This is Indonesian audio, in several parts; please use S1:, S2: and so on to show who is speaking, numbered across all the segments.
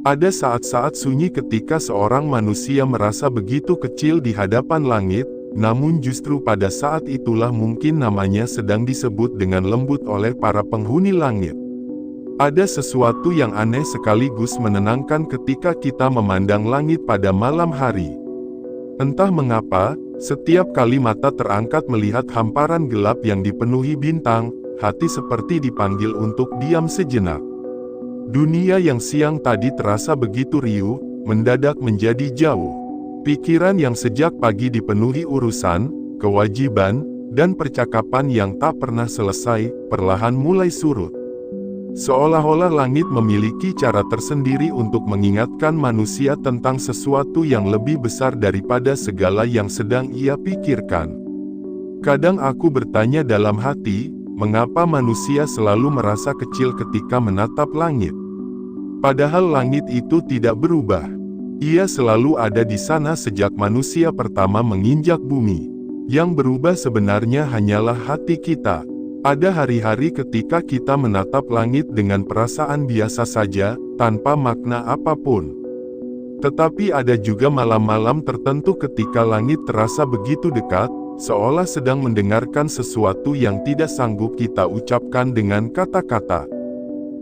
S1: Ada saat-saat sunyi ketika seorang manusia merasa begitu kecil di hadapan langit, namun justru pada saat itulah mungkin namanya sedang disebut dengan lembut oleh para penghuni langit. Ada sesuatu yang aneh sekaligus menenangkan ketika kita memandang langit pada malam hari. Entah mengapa, setiap kali mata terangkat melihat hamparan gelap yang dipenuhi bintang, hati seperti dipanggil untuk diam sejenak. Dunia yang siang tadi terasa begitu riuh, mendadak menjadi jauh. Pikiran yang sejak pagi dipenuhi urusan, kewajiban, dan percakapan yang tak pernah selesai, perlahan mulai surut. Seolah-olah langit memiliki cara tersendiri untuk mengingatkan manusia tentang sesuatu yang lebih besar daripada segala yang sedang ia pikirkan. Kadang aku bertanya dalam hati, mengapa manusia selalu merasa kecil ketika menatap langit? Padahal langit itu tidak berubah. Ia selalu ada di sana sejak manusia pertama menginjak bumi. Yang berubah sebenarnya hanyalah hati kita. Ada hari-hari ketika kita menatap langit dengan perasaan biasa saja, tanpa makna apapun. Tetapi ada juga malam-malam tertentu ketika langit terasa begitu dekat, seolah sedang mendengarkan sesuatu yang tidak sanggup kita ucapkan dengan kata-kata.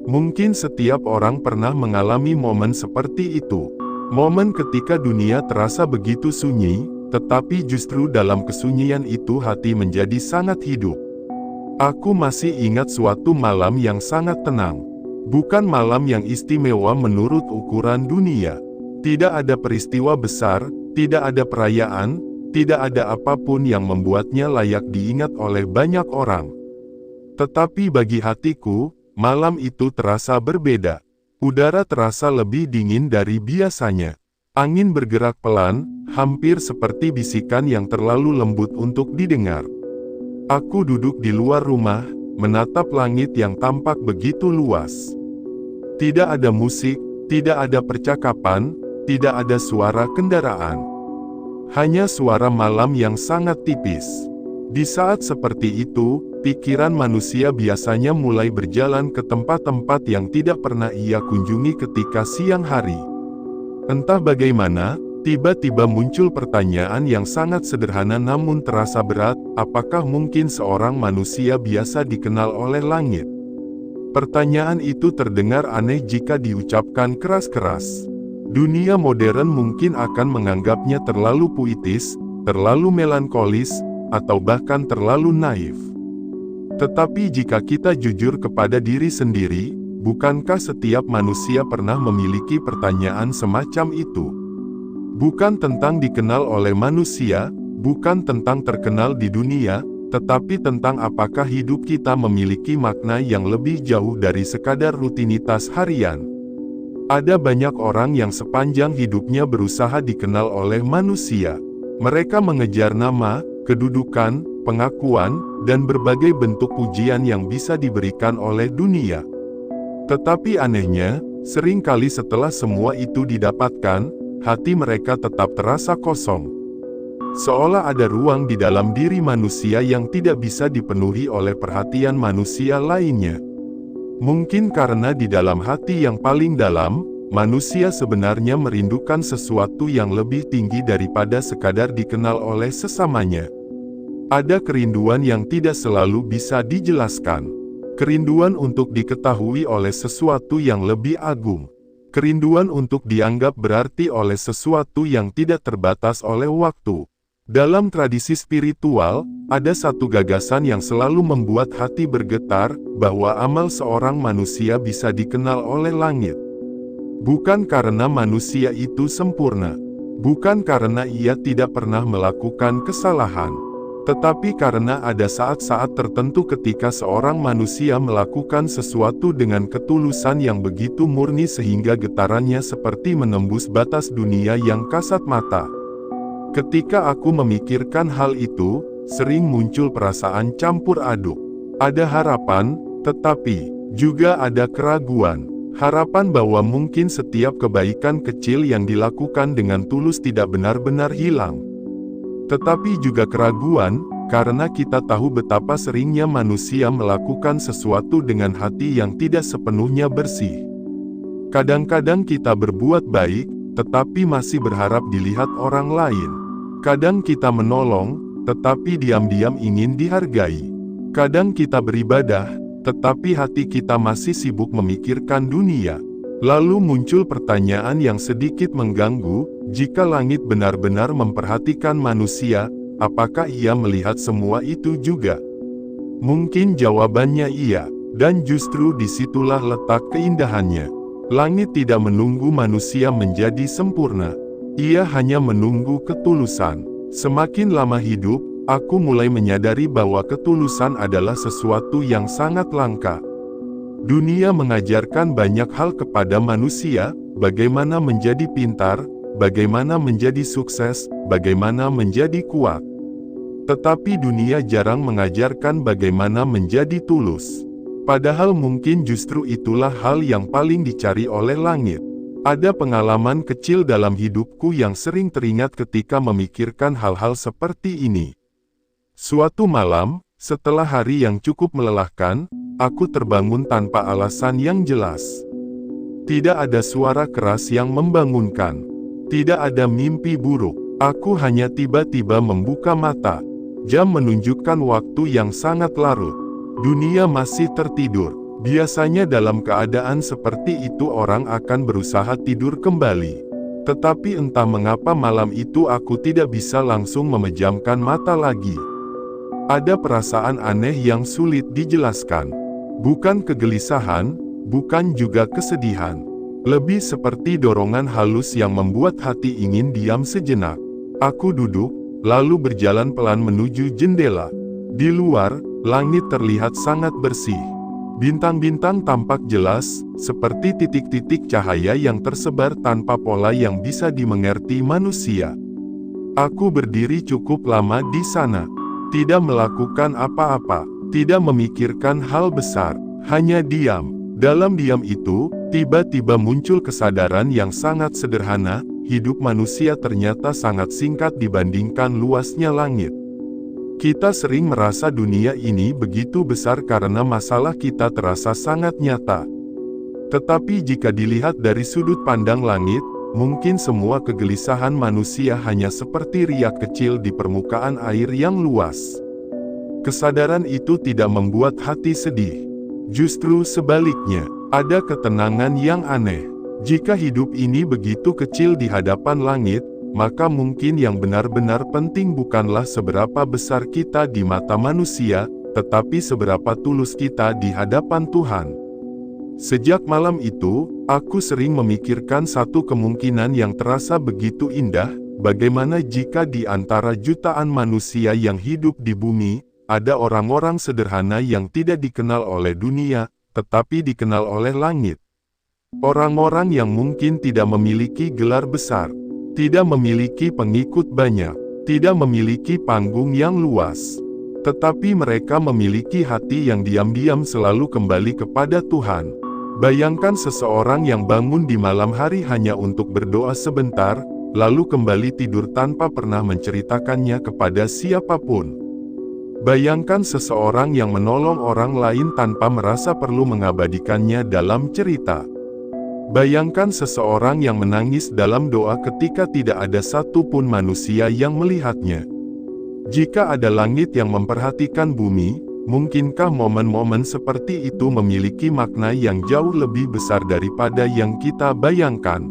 S1: Mungkin setiap orang pernah mengalami momen seperti itu. Momen ketika dunia terasa begitu sunyi, tetapi justru dalam kesunyian itu hati menjadi sangat hidup. Aku masih ingat suatu malam yang sangat tenang. Bukan malam yang istimewa menurut ukuran dunia. Tidak ada peristiwa besar, tidak ada perayaan, tidak ada apapun yang membuatnya layak diingat oleh banyak orang. Tetapi bagi hatiku, malam itu terasa berbeda. Udara terasa lebih dingin dari biasanya. Angin bergerak pelan, hampir seperti bisikan yang terlalu lembut untuk didengar. Aku duduk di luar rumah, menatap langit yang tampak begitu luas. Tidak ada musik, tidak ada percakapan, tidak ada suara kendaraan. Hanya suara malam yang sangat tipis. Di saat seperti itu, pikiran manusia biasanya mulai berjalan ke tempat-tempat yang tidak pernah ia kunjungi ketika siang hari. Entah bagaimana, tiba-tiba muncul pertanyaan yang sangat sederhana namun terasa berat, apakah mungkin seorang manusia biasa dikenal oleh langit? Pertanyaan itu terdengar aneh jika diucapkan keras-keras. Dunia modern mungkin akan menganggapnya terlalu puitis, terlalu melankolis, atau bahkan terlalu naif. Tetapi jika kita jujur kepada diri sendiri, bukankah setiap manusia pernah memiliki pertanyaan semacam itu? Bukan tentang dikenal oleh manusia, bukan tentang terkenal di dunia, tetapi tentang apakah hidup kita memiliki makna yang lebih jauh dari sekadar rutinitas harian. Ada banyak orang yang sepanjang hidupnya berusaha dikenal oleh manusia. Mereka mengejar nama, kedudukan, pengakuan, dan berbagai bentuk pujian yang bisa diberikan oleh dunia. Tetapi anehnya, seringkali setelah semua itu didapatkan, hati mereka tetap terasa kosong. Seolah ada ruang di dalam diri manusia yang tidak bisa dipenuhi oleh perhatian manusia lainnya. Mungkin karena di dalam hati yang paling dalam, manusia sebenarnya merindukan sesuatu yang lebih tinggi daripada sekadar dikenal oleh sesamanya. Ada kerinduan yang tidak selalu bisa dijelaskan. Kerinduan untuk diketahui oleh sesuatu yang lebih agung. Kerinduan untuk dianggap berarti oleh sesuatu yang tidak terbatas oleh waktu. Dalam tradisi spiritual, ada satu gagasan yang selalu membuat hati bergetar, bahwa amal seorang manusia bisa dikenal oleh langit. Bukan karena manusia itu sempurna. Bukan karena ia tidak pernah melakukan kesalahan. Tetapi karena ada saat-saat tertentu ketika seorang manusia melakukan sesuatu dengan ketulusan yang begitu murni sehingga getarannya seperti menembus batas dunia yang kasat mata. Ketika aku memikirkan hal itu, sering muncul perasaan campur aduk. Ada harapan, tetapi juga ada keraguan. Harapan bahwa mungkin setiap kebaikan kecil yang dilakukan dengan tulus tidak benar-benar hilang. Tetapi juga keraguan, karena kita tahu betapa seringnya manusia melakukan sesuatu dengan hati yang tidak sepenuhnya bersih. Kadang-kadang kita berbuat baik, tetapi masih berharap dilihat orang lain. Kadang kita menolong, tetapi diam-diam ingin dihargai. Kadang kita beribadah, tetapi hati kita masih sibuk memikirkan dunia. Lalu muncul pertanyaan yang sedikit mengganggu, jika langit benar-benar memperhatikan manusia, apakah ia melihat semua itu juga? Mungkin jawabannya iya, dan justru disitulah letak keindahannya. Langit tidak menunggu manusia menjadi sempurna. Ia hanya menunggu ketulusan. Semakin lama hidup, aku mulai menyadari bahwa ketulusan adalah sesuatu yang sangat langka. Dunia mengajarkan banyak hal kepada manusia, bagaimana menjadi pintar, bagaimana menjadi sukses, bagaimana menjadi kuat. Tetapi dunia jarang mengajarkan bagaimana menjadi tulus. Padahal mungkin justru itulah hal yang paling dicari oleh langit. Ada pengalaman kecil dalam hidupku yang sering teringat ketika memikirkan hal-hal seperti ini. Suatu malam, setelah hari yang cukup melelahkan, aku terbangun tanpa alasan yang jelas. Tidak ada suara keras yang membangunkan. Tidak ada mimpi buruk. Aku hanya tiba-tiba membuka mata. Jam menunjukkan waktu yang sangat larut. Dunia masih tertidur. Biasanya dalam keadaan seperti itu orang akan berusaha tidur kembali. Tetapi entah mengapa malam itu aku tidak bisa langsung memejamkan mata lagi. Ada perasaan aneh yang sulit dijelaskan. Bukan kegelisahan, bukan juga kesedihan. Lebih seperti dorongan halus yang membuat hati ingin diam sejenak. Aku duduk, lalu berjalan pelan menuju jendela. Di luar, langit terlihat sangat bersih. Bintang-bintang tampak jelas, seperti titik-titik cahaya yang tersebar tanpa pola yang bisa dimengerti manusia. Aku berdiri cukup lama di sana. Tidak melakukan apa-apa, tidak memikirkan hal besar, hanya diam. Dalam diam itu, tiba-tiba muncul kesadaran yang sangat sederhana, hidup manusia ternyata sangat singkat dibandingkan luasnya langit. Kita sering merasa dunia ini begitu besar karena masalah kita terasa sangat nyata. Tetapi jika dilihat dari sudut pandang langit, mungkin semua kegelisahan manusia hanya seperti riak kecil di permukaan air yang luas. Kesadaran itu tidak membuat hati sedih. Justru sebaliknya, ada ketenangan yang aneh. Jika hidup ini begitu kecil di hadapan langit, maka mungkin yang benar-benar penting bukanlah seberapa besar kita di mata manusia, tetapi seberapa tulus kita di hadapan Tuhan. Sejak malam itu, aku sering memikirkan satu kemungkinan yang terasa begitu indah, bagaimana jika di antara jutaan manusia yang hidup di bumi, ada orang-orang sederhana yang tidak dikenal oleh dunia, tetapi dikenal oleh langit. Orang-orang yang mungkin tidak memiliki gelar besar, tidak memiliki pengikut banyak, tidak memiliki panggung yang luas. Tetapi mereka memiliki hati yang diam-diam selalu kembali kepada Tuhan. Bayangkan seseorang yang bangun di malam hari hanya untuk berdoa sebentar, lalu kembali tidur tanpa pernah menceritakannya kepada siapapun. Bayangkan seseorang yang menolong orang lain tanpa merasa perlu mengabadikannya dalam cerita. Bayangkan seseorang yang menangis dalam doa ketika tidak ada satupun manusia yang melihatnya. Jika ada langit yang memperhatikan bumi, mungkinkah momen-momen seperti itu memiliki makna yang jauh lebih besar daripada yang kita bayangkan?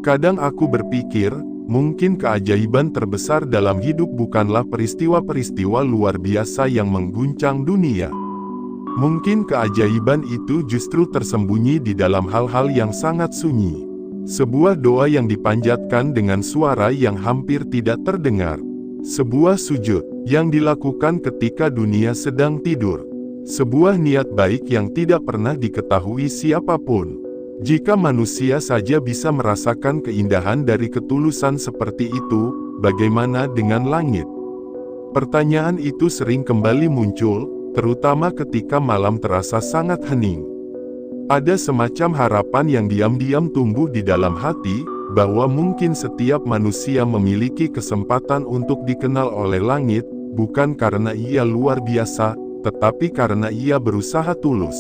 S1: Kadang aku berpikir, mungkin keajaiban terbesar dalam hidup bukanlah peristiwa-peristiwa luar biasa yang mengguncang dunia. Mungkin keajaiban itu justru tersembunyi di dalam hal-hal yang sangat sunyi. Sebuah doa yang dipanjatkan dengan suara yang hampir tidak terdengar. Sebuah sujud yang dilakukan ketika dunia sedang tidur. Sebuah niat baik yang tidak pernah diketahui siapapun. Jika manusia saja bisa merasakan keindahan dari ketulusan seperti itu, bagaimana dengan langit? Pertanyaan itu sering kembali muncul, terutama ketika malam terasa sangat hening. Ada semacam harapan yang diam-diam tumbuh di dalam hati, bahwa mungkin setiap manusia memiliki kesempatan untuk dikenal oleh langit, bukan karena ia luar biasa, tetapi karena ia berusaha tulus.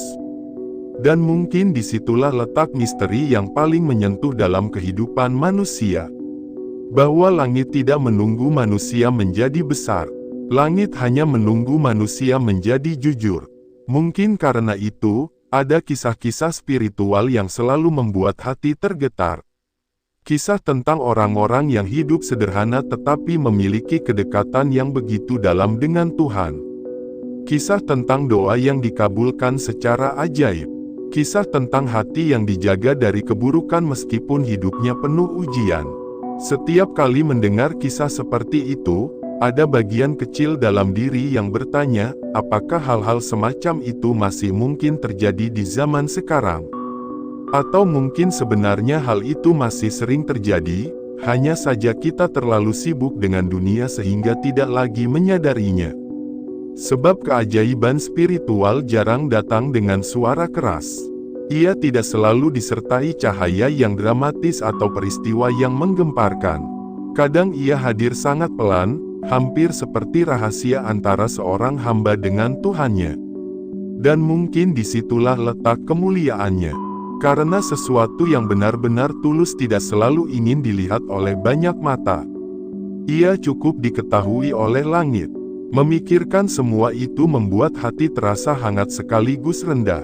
S1: Dan mungkin disitulah letak misteri yang paling menyentuh dalam kehidupan manusia. Bahwa langit tidak menunggu manusia menjadi besar. Langit hanya menunggu manusia menjadi jujur. Mungkin karena itu, ada kisah-kisah spiritual yang selalu membuat hati tergetar. Kisah tentang orang-orang yang hidup sederhana tetapi memiliki kedekatan yang begitu dalam dengan Tuhan. Kisah tentang doa yang dikabulkan secara ajaib. Kisah tentang hati yang dijaga dari keburukan meskipun hidupnya penuh ujian. Setiap kali mendengar kisah seperti itu, ada bagian kecil dalam diri yang bertanya, apakah hal-hal semacam itu masih mungkin terjadi di zaman sekarang? Atau mungkin sebenarnya hal itu masih sering terjadi, hanya saja kita terlalu sibuk dengan dunia sehingga tidak lagi menyadarinya. Sebab keajaiban spiritual jarang datang dengan suara keras. Ia tidak selalu disertai cahaya yang dramatis atau peristiwa yang menggemparkan. Kadang ia hadir sangat pelan, hampir seperti rahasia antara seorang hamba dengan Tuhannya. Dan mungkin disitulah letak kemuliaannya. Karena sesuatu yang benar-benar tulus tidak selalu ingin dilihat oleh banyak mata. Ia cukup diketahui oleh langit. Memikirkan semua itu membuat hati terasa hangat sekaligus rendah.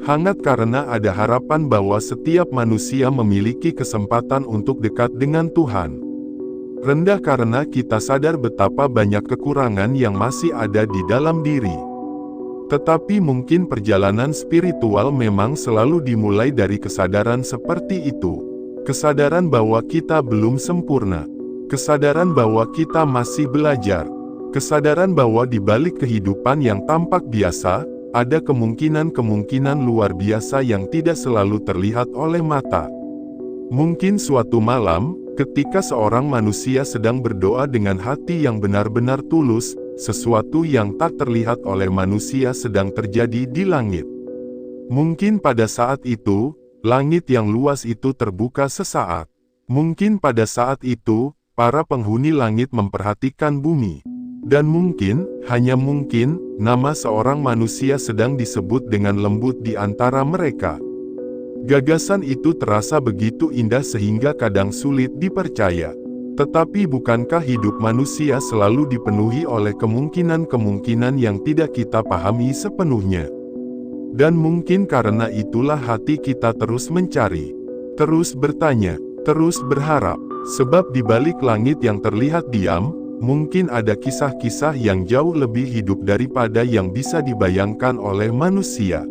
S1: Hangat karena ada harapan bahwa setiap manusia memiliki kesempatan untuk dekat dengan Tuhan. Rendah karena kita sadar betapa banyak kekurangan yang masih ada di dalam diri. Tetapi mungkin perjalanan spiritual memang selalu dimulai dari kesadaran seperti itu. Kesadaran bahwa kita belum sempurna. Kesadaran bahwa kita masih belajar. Kesadaran bahwa di balik kehidupan yang tampak biasa, ada kemungkinan-kemungkinan luar biasa yang tidak selalu terlihat oleh mata. Mungkin suatu malam, ketika seorang manusia sedang berdoa dengan hati yang benar-benar tulus, sesuatu yang tak terlihat oleh manusia sedang terjadi di langit. Mungkin pada saat itu, langit yang luas itu terbuka sesaat. Mungkin pada saat itu, para penghuni langit memperhatikan bumi. Dan mungkin, hanya mungkin, nama seorang manusia sedang disebut dengan lembut di antara mereka. Gagasan itu terasa begitu indah sehingga kadang sulit dipercaya. Tetapi bukankah hidup manusia selalu dipenuhi oleh kemungkinan-kemungkinan yang tidak kita pahami sepenuhnya? Dan mungkin karena itulah hati kita terus mencari, terus bertanya, terus berharap. Sebab di balik langit yang terlihat diam, mungkin ada kisah-kisah yang jauh lebih hidup daripada yang bisa dibayangkan oleh manusia.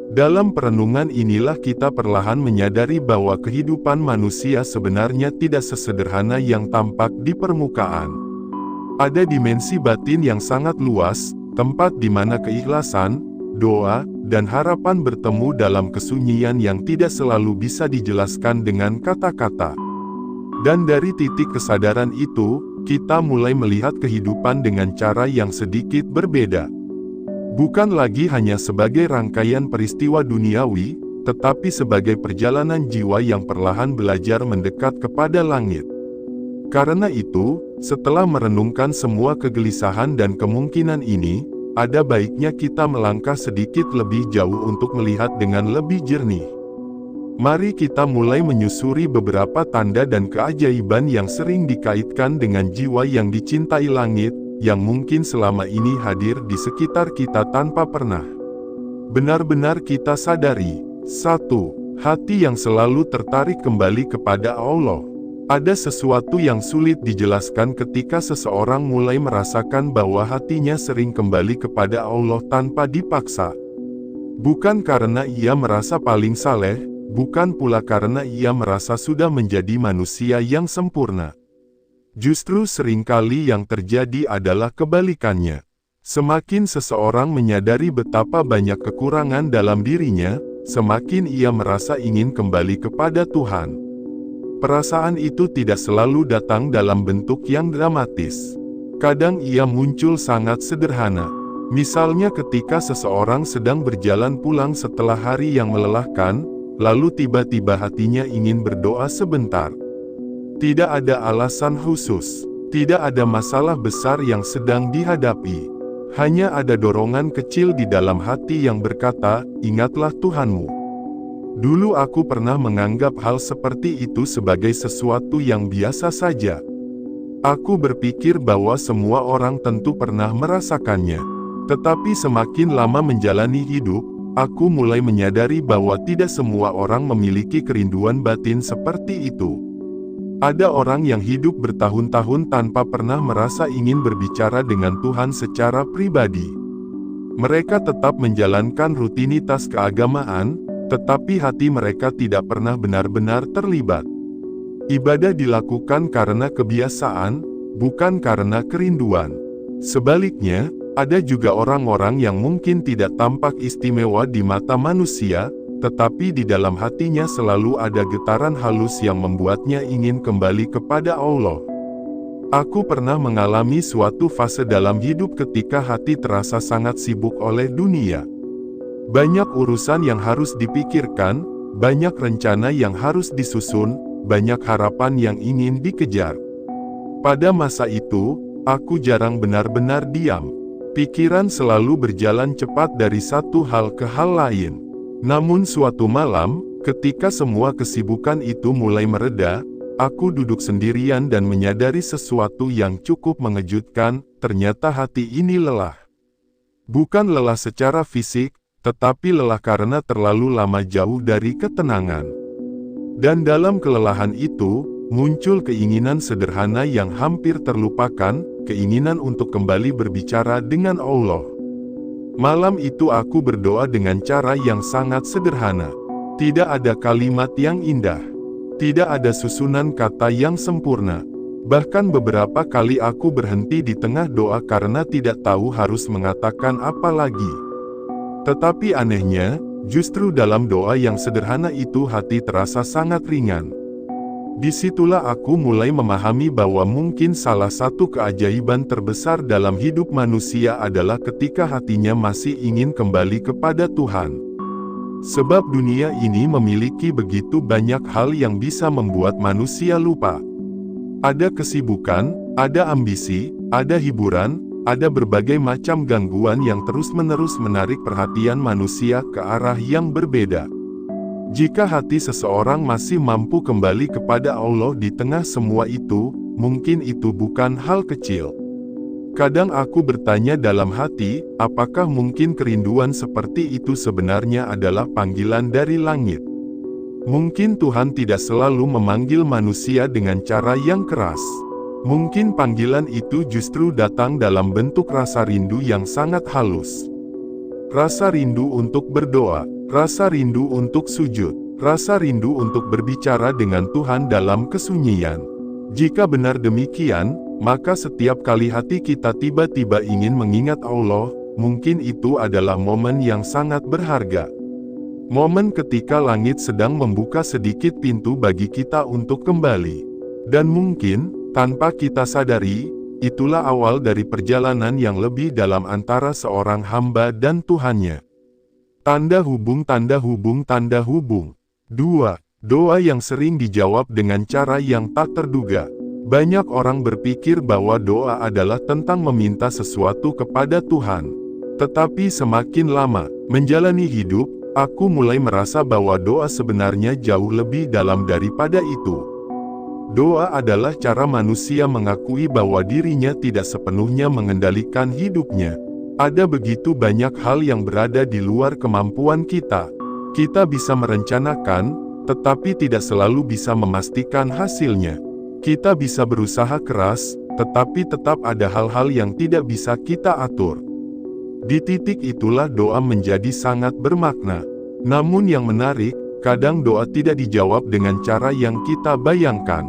S1: Dalam perenungan inilah kita perlahan menyadari bahwa kehidupan manusia sebenarnya tidak sesederhana yang tampak di permukaan. Ada dimensi batin yang sangat luas, tempat di mana keikhlasan, doa, dan harapan bertemu dalam kesunyian yang tidak selalu bisa dijelaskan dengan kata-kata. Dan dari titik kesadaran itu, kita mulai melihat kehidupan dengan cara yang sedikit berbeda. Bukan lagi hanya sebagai rangkaian peristiwa duniawi, tetapi sebagai perjalanan jiwa yang perlahan belajar mendekat kepada langit. Karena itu, setelah merenungkan semua kegelisahan dan kemungkinan ini, ada baiknya kita melangkah sedikit lebih jauh untuk melihat dengan lebih jernih. Mari kita mulai menyusuri beberapa tanda dan keajaiban yang sering dikaitkan dengan jiwa yang dicintai langit, yang mungkin selama ini hadir di sekitar kita tanpa pernah benar-benar kita sadari. 1. Hati yang selalu tertarik kembali kepada Allah. Ada sesuatu yang sulit dijelaskan ketika seseorang mulai merasakan bahwa hatinya sering kembali kepada Allah tanpa dipaksa. Bukan karena ia merasa paling saleh, bukan pula karena ia merasa sudah menjadi manusia yang sempurna. Justru seringkali yang terjadi adalah kebalikannya. Semakin seseorang menyadari betapa banyak kekurangan dalam dirinya, semakin ia merasa ingin kembali kepada Tuhan. Perasaan itu tidak selalu datang dalam bentuk yang dramatis. Kadang ia muncul sangat sederhana. Misalnya ketika seseorang sedang berjalan pulang setelah hari yang melelahkan, lalu tiba-tiba hatinya ingin berdoa sebentar. Tidak ada alasan khusus, tidak ada masalah besar yang sedang dihadapi. Hanya ada dorongan kecil di dalam hati yang berkata, "Ingatlah Tuhanmu." Dulu aku pernah menganggap hal seperti itu sebagai sesuatu yang biasa saja. Aku berpikir bahwa semua orang tentu pernah merasakannya. Tetapi semakin lama menjalani hidup, aku mulai menyadari bahwa tidak semua orang memiliki kerinduan batin seperti itu. Ada orang yang hidup bertahun-tahun tanpa pernah merasa ingin berbicara dengan Tuhan secara pribadi. Mereka tetap menjalankan rutinitas keagamaan, tetapi hati mereka tidak pernah benar-benar terlibat. Ibadah dilakukan karena kebiasaan, bukan karena kerinduan. Sebaliknya, ada juga orang-orang yang mungkin tidak tampak istimewa di mata manusia, tetapi di dalam hatinya selalu ada getaran halus yang membuatnya ingin kembali kepada Allah. Aku pernah mengalami suatu fase dalam hidup ketika hati terasa sangat sibuk oleh dunia. Banyak urusan yang harus dipikirkan, banyak rencana yang harus disusun, banyak harapan yang ingin dikejar. Pada masa itu, aku jarang benar-benar diam. Pikiran selalu berjalan cepat dari satu hal ke hal lain. Namun suatu malam, ketika semua kesibukan itu mulai mereda, aku duduk sendirian dan menyadari sesuatu yang cukup mengejutkan, ternyata hati ini lelah. Bukan lelah secara fisik, tetapi lelah karena terlalu lama jauh dari ketenangan. Dan dalam kelelahan itu, muncul keinginan sederhana yang hampir terlupakan, keinginan untuk kembali berbicara dengan Allah. Malam itu aku berdoa dengan cara yang sangat sederhana. Tidak ada kalimat yang indah. Tidak ada susunan kata yang sempurna. Bahkan beberapa kali aku berhenti di tengah doa karena tidak tahu harus mengatakan apa lagi. Tetapi anehnya, justru dalam doa yang sederhana itu hati terasa sangat ringan. Disitulah aku mulai memahami bahwa mungkin salah satu keajaiban terbesar dalam hidup manusia adalah ketika hatinya masih ingin kembali kepada Tuhan. Sebab dunia ini memiliki begitu banyak hal yang bisa membuat manusia lupa. Ada kesibukan, ada ambisi, ada hiburan, ada berbagai macam gangguan yang terus-menerus menarik perhatian manusia ke arah yang berbeda. Jika hati seseorang masih mampu kembali kepada Allah di tengah semua itu, mungkin itu bukan hal kecil. Kadang aku bertanya dalam hati, apakah mungkin kerinduan seperti itu sebenarnya adalah panggilan dari langit? Mungkin Tuhan tidak selalu memanggil manusia dengan cara yang keras. Mungkin panggilan itu justru datang dalam bentuk rasa rindu yang sangat halus. Rasa rindu untuk berdoa, rasa rindu untuk sujud, rasa rindu untuk berbicara dengan Tuhan dalam kesunyian. Jika benar demikian, maka setiap kali hati kita tiba-tiba ingin mengingat Allah, mungkin itu adalah momen yang sangat berharga. Momen ketika langit sedang membuka sedikit pintu bagi kita untuk kembali. Dan mungkin, tanpa kita sadari, itulah awal dari perjalanan yang lebih dalam antara seorang hamba dan Tuhannya. Tanda hubung, tanda hubung, tanda hubung. 2. Doa yang sering dijawab dengan cara yang tak terduga. Banyak orang berpikir bahwa doa adalah tentang meminta sesuatu kepada Tuhan. Tetapi semakin lama menjalani hidup, aku mulai merasa bahwa doa sebenarnya jauh lebih dalam daripada itu. Doa adalah cara manusia mengakui bahwa dirinya tidak sepenuhnya mengendalikan hidupnya. Ada begitu banyak hal yang berada di luar kemampuan kita. Kita bisa merencanakan, tetapi tidak selalu bisa memastikan hasilnya. Kita bisa berusaha keras, tetapi tetap ada hal-hal yang tidak bisa kita atur. Di titik itulah doa menjadi sangat bermakna. Namun yang menarik, kadang doa tidak dijawab dengan cara yang kita bayangkan.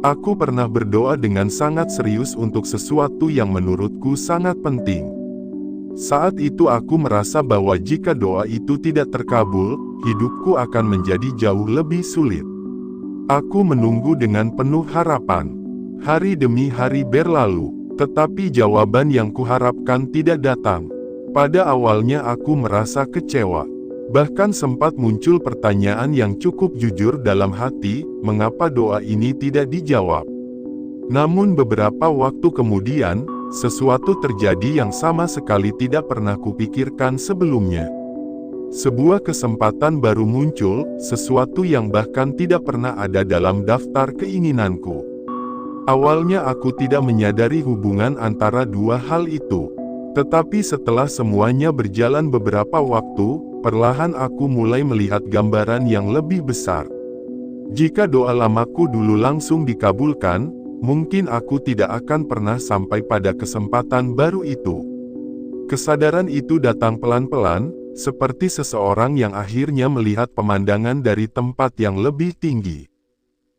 S1: Aku pernah berdoa dengan sangat serius untuk sesuatu yang menurutku sangat penting. Saat itu aku merasa bahwa jika doa itu tidak terkabul, hidupku akan menjadi jauh lebih sulit. Aku menunggu dengan penuh harapan. Hari demi hari berlalu, tetapi jawaban yang kuharapkan tidak datang. Pada awalnya aku merasa kecewa. Bahkan sempat muncul pertanyaan yang cukup jujur dalam hati, mengapa doa ini tidak dijawab? Namun beberapa waktu kemudian, sesuatu terjadi yang sama sekali tidak pernah kupikirkan sebelumnya. Sebuah kesempatan baru muncul, sesuatu yang bahkan tidak pernah ada dalam daftar keinginanku. Awalnya aku tidak menyadari hubungan antara dua hal itu. Tetapi setelah semuanya berjalan beberapa waktu, perlahan aku mulai melihat gambaran yang lebih besar. Jika doa lamaku dulu langsung dikabulkan, mungkin aku tidak akan pernah sampai pada kesempatan baru itu. Kesadaran itu datang pelan-pelan, seperti seseorang yang akhirnya melihat pemandangan dari tempat yang lebih tinggi.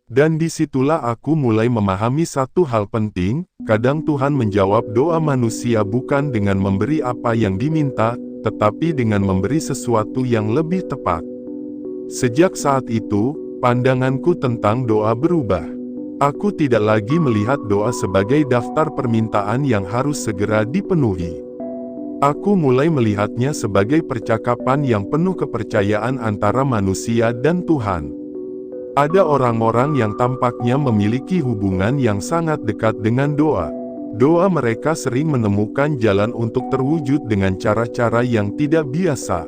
S1: Dan disitulah aku mulai memahami satu hal penting, kadang Tuhan menjawab doa manusia bukan dengan memberi apa yang diminta, tetapi dengan memberi sesuatu yang lebih tepat. Sejak saat itu, pandanganku tentang doa berubah. Aku tidak lagi melihat doa sebagai daftar permintaan yang harus segera dipenuhi. Aku mulai melihatnya sebagai percakapan yang penuh kepercayaan antara manusia dan Tuhan. Ada orang-orang yang tampaknya memiliki hubungan yang sangat dekat dengan doa. Doa mereka sering menemukan jalan untuk terwujud dengan cara-cara yang tidak biasa.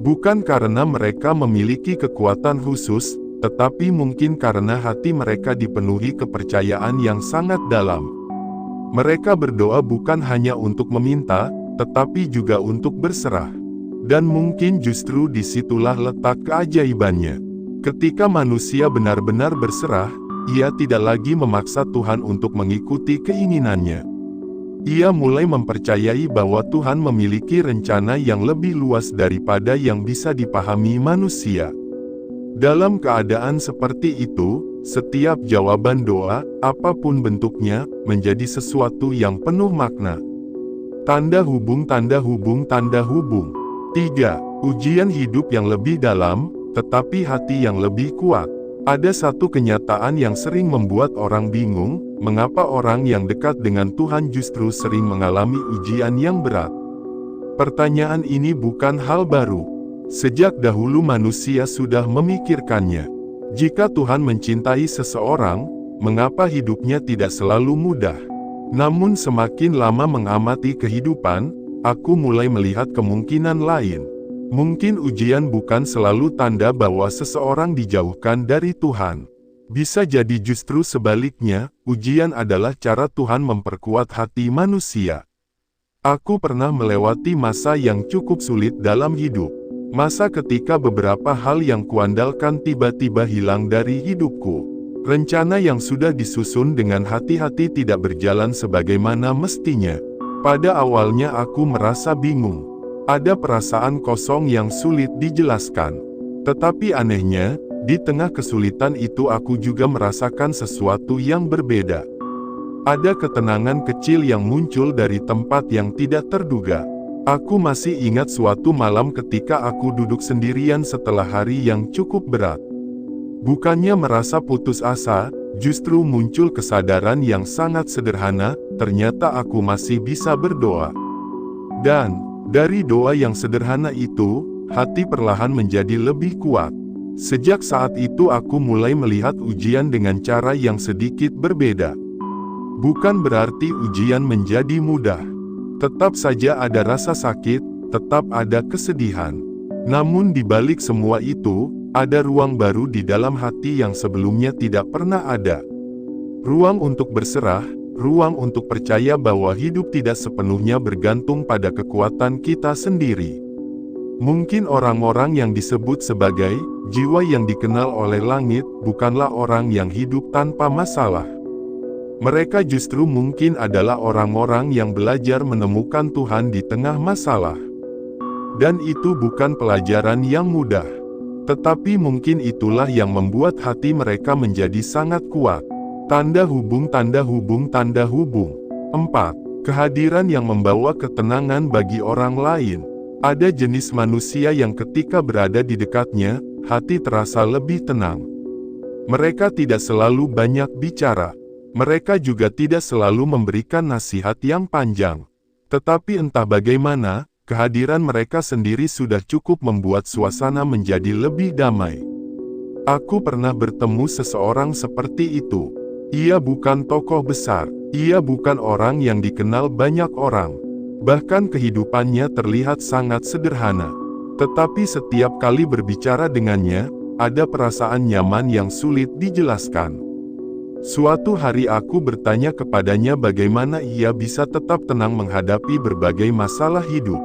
S1: Bukan karena mereka memiliki kekuatan khusus, tetapi mungkin karena hati mereka dipenuhi kepercayaan yang sangat dalam. Mereka berdoa bukan hanya untuk meminta, tetapi juga untuk berserah. Dan mungkin justru disitulah letak keajaibannya. Ketika manusia benar-benar berserah, ia tidak lagi memaksa Tuhan untuk mengikuti keinginannya. Ia mulai mempercayai bahwa Tuhan memiliki rencana yang lebih luas daripada yang bisa dipahami manusia. Dalam keadaan seperti itu, setiap jawaban doa, apapun bentuknya, menjadi sesuatu yang penuh makna. Tanda hubung, tanda hubung, tanda hubung. 3. Ujian hidup yang lebih dalam, tetapi hati yang lebih kuat. Ada satu kenyataan yang sering membuat orang bingung, mengapa orang yang dekat dengan Tuhan justru sering mengalami ujian yang berat. Pertanyaan ini bukan hal baru. Sejak dahulu manusia sudah memikirkannya. Jika Tuhan mencintai seseorang, mengapa hidupnya tidak selalu mudah? Namun semakin lama mengamati kehidupan, aku mulai melihat kemungkinan lain. Mungkin ujian bukan selalu tanda bahwa seseorang dijauhkan dari Tuhan. Bisa jadi justru sebaliknya, ujian adalah cara Tuhan memperkuat hati manusia. Aku pernah melewati masa yang cukup sulit dalam hidup. Masa ketika beberapa hal yang kuandalkan tiba-tiba hilang dari hidupku. Rencana yang sudah disusun dengan hati-hati tidak berjalan sebagaimana mestinya. Pada awalnya aku merasa bingung. Ada perasaan kosong yang sulit dijelaskan. Tetapi anehnya, di tengah kesulitan itu aku juga merasakan sesuatu yang berbeda. Ada ketenangan kecil yang muncul dari tempat yang tidak terduga. Aku masih ingat suatu malam ketika aku duduk sendirian setelah hari yang cukup berat. Bukannya merasa putus asa, justru muncul kesadaran yang sangat sederhana, ternyata aku masih bisa berdoa. Dan dari doa yang sederhana itu, hati perlahan menjadi lebih kuat. Sejak saat itu aku mulai melihat ujian dengan cara yang sedikit berbeda. Bukan berarti ujian menjadi mudah. Tetap saja ada rasa sakit, tetap ada kesedihan. Namun di balik semua itu, ada ruang baru di dalam hati yang sebelumnya tidak pernah ada. Ruang untuk berserah, ruang untuk percaya bahwa hidup tidak sepenuhnya bergantung pada kekuatan kita sendiri. Mungkin orang-orang yang disebut sebagai jiwa yang dikenal oleh langit bukanlah orang yang hidup tanpa masalah. Mereka justru mungkin adalah orang-orang yang belajar menemukan Tuhan di tengah masalah. Dan itu bukan pelajaran yang mudah. Tetapi mungkin itulah yang membuat hati mereka menjadi sangat kuat. Tanda hubung, tanda hubung, tanda hubung. 4. Kehadiran yang membawa ketenangan bagi orang lain. Ada jenis manusia yang ketika berada di dekatnya, hati terasa lebih tenang. Mereka tidak selalu banyak bicara. Mereka juga tidak selalu memberikan nasihat yang panjang. Tetapi entah bagaimana, kehadiran mereka sendiri sudah cukup membuat suasana menjadi lebih damai. Aku pernah bertemu seseorang seperti itu. Ia bukan tokoh besar, Ia bukan orang yang dikenal banyak orang. Bahkan kehidupannya terlihat sangat sederhana. Tetapi setiap kali berbicara dengannya, ada perasaan nyaman yang sulit dijelaskan. Suatu hari aku bertanya kepadanya bagaimana ia bisa tetap tenang menghadapi berbagai masalah hidup.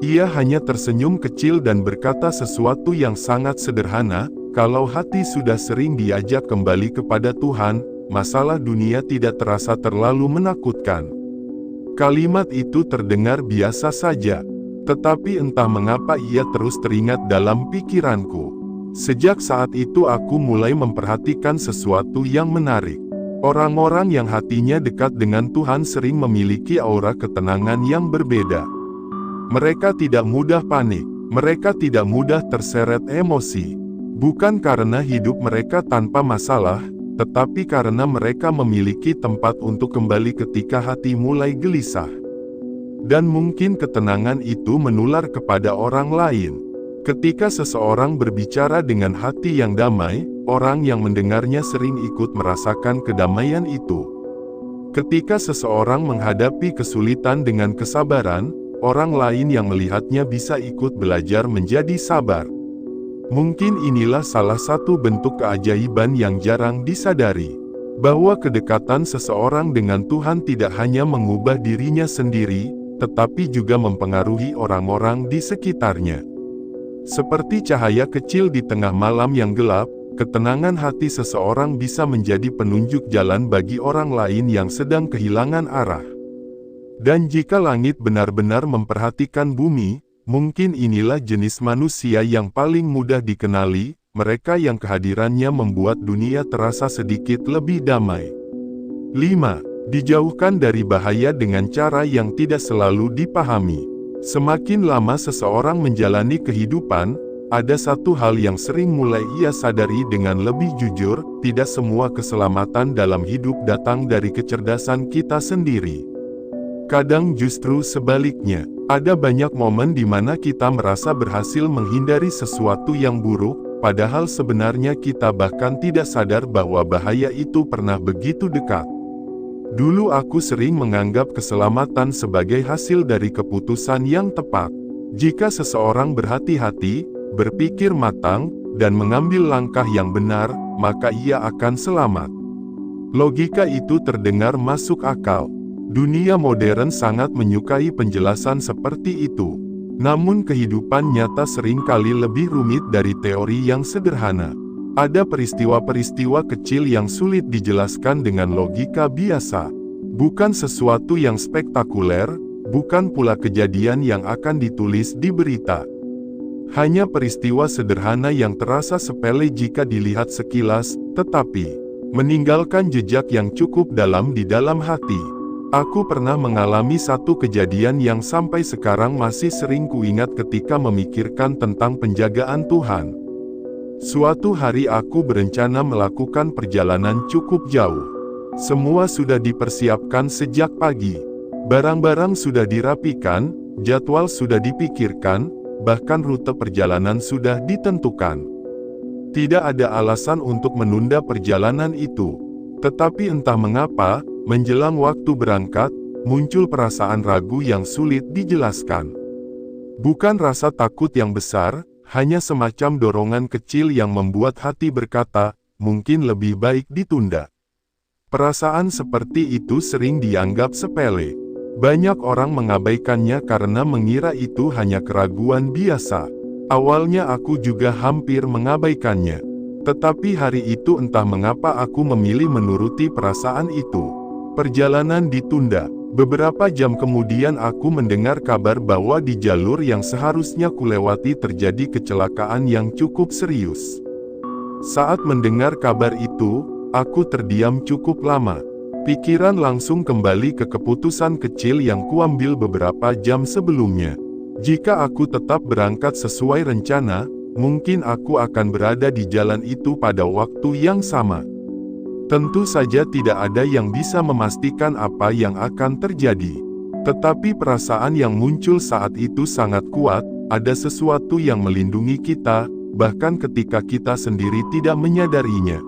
S1: Ia hanya tersenyum kecil dan berkata sesuatu yang sangat sederhana, kalau hati sudah sering diajak kembali kepada Tuhan, masalah dunia tidak terasa terlalu menakutkan. Kalimat itu terdengar biasa saja, tetapi entah mengapa ia terus teringat dalam pikiranku. Sejak saat itu aku mulai memperhatikan sesuatu yang menarik. Orang-orang yang hatinya dekat dengan Tuhan sering memiliki aura ketenangan yang berbeda. Mereka tidak mudah panik, mereka tidak mudah terseret emosi. Bukan karena hidup mereka tanpa masalah, tetapi karena mereka memiliki tempat untuk kembali ketika hati mulai gelisah. Dan mungkin ketenangan itu menular kepada orang lain. Ketika seseorang berbicara dengan hati yang damai, orang yang mendengarnya sering ikut merasakan kedamaian itu. Ketika seseorang menghadapi kesulitan dengan kesabaran, orang lain yang melihatnya bisa ikut belajar menjadi sabar. Mungkin inilah salah satu bentuk keajaiban yang jarang disadari, bahwa kedekatan seseorang dengan Tuhan tidak hanya mengubah dirinya sendiri, tetapi juga mempengaruhi orang-orang di sekitarnya. Seperti cahaya kecil di tengah malam yang gelap, ketenangan hati seseorang bisa menjadi penunjuk jalan bagi orang lain yang sedang kehilangan arah. Dan jika langit benar-benar memperhatikan bumi, mungkin inilah jenis manusia yang paling mudah dikenali, mereka yang kehadirannya membuat dunia terasa sedikit lebih damai. 5. Dijauhkan dari bahaya dengan cara yang tidak selalu dipahami. Semakin lama seseorang menjalani kehidupan, ada satu hal yang sering mulai ia sadari dengan lebih jujur, tidak semua keselamatan dalam hidup datang dari kecerdasan kita sendiri. Kadang justru sebaliknya, ada banyak momen di mana kita merasa berhasil menghindari sesuatu yang buruk, padahal sebenarnya kita bahkan tidak sadar bahwa bahaya itu pernah begitu dekat. Dulu aku sering menganggap keselamatan sebagai hasil dari keputusan yang tepat. Jika seseorang berhati-hati, berpikir matang, dan mengambil langkah yang benar, maka ia akan selamat. Logika itu terdengar masuk akal. Dunia modern sangat menyukai penjelasan seperti itu. Namun kehidupan nyata seringkali lebih rumit dari teori yang sederhana. Ada peristiwa-peristiwa kecil yang sulit dijelaskan dengan logika biasa. Bukan sesuatu yang spektakuler, bukan pula kejadian yang akan ditulis di berita. Hanya peristiwa sederhana yang terasa sepele jika dilihat sekilas, tetapi meninggalkan jejak yang cukup dalam di dalam hati. Aku pernah mengalami satu kejadian yang sampai sekarang masih sering kuingat ketika memikirkan tentang penjagaan Tuhan. Suatu hari aku berencana melakukan perjalanan cukup jauh. Semua sudah dipersiapkan sejak pagi. Barang-barang sudah dirapikan, jadwal sudah dipikirkan, bahkan rute perjalanan sudah ditentukan. Tidak ada alasan untuk menunda perjalanan itu. Tetapi entah mengapa, menjelang waktu berangkat, muncul perasaan ragu yang sulit dijelaskan. Bukan rasa takut yang besar, hanya semacam dorongan kecil yang membuat hati berkata, mungkin lebih baik ditunda. Perasaan seperti itu sering dianggap sepele. Banyak orang mengabaikannya karena mengira itu hanya keraguan biasa. Awalnya aku juga hampir mengabaikannya. Tetapi hari itu entah mengapa aku memilih menuruti perasaan itu. Perjalanan ditunda. Beberapa jam kemudian aku mendengar kabar bahwa di jalur yang seharusnya kulewati terjadi kecelakaan yang cukup serius. Saat mendengar kabar itu, aku terdiam cukup lama. Pikiran langsung kembali ke keputusan kecil yang kuambil beberapa jam sebelumnya. Jika aku tetap berangkat sesuai rencana, mungkin aku akan berada di jalan itu pada waktu yang sama. Tentu saja tidak ada yang bisa memastikan apa yang akan terjadi. Tetapi perasaan yang muncul saat itu sangat kuat, ada sesuatu yang melindungi kita, bahkan ketika kita sendiri tidak menyadarinya.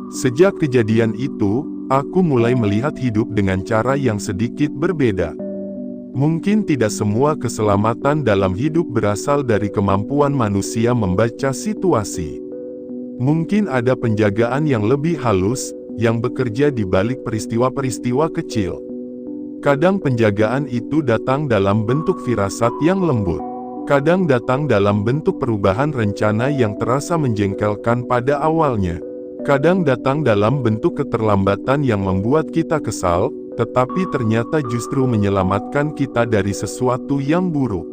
S1: Sejak kejadian itu, aku mulai melihat hidup dengan cara yang sedikit berbeda. Mungkin tidak semua keselamatan dalam hidup berasal dari kemampuan manusia membaca situasi. Mungkin ada penjagaan yang lebih halus, yang bekerja di balik peristiwa-peristiwa kecil. Kadang penjagaan itu datang dalam bentuk firasat yang lembut. Kadang datang dalam bentuk perubahan rencana yang terasa menjengkelkan pada awalnya. Kadang datang dalam bentuk keterlambatan yang membuat kita kesal, tetapi ternyata justru menyelamatkan kita dari sesuatu yang buruk.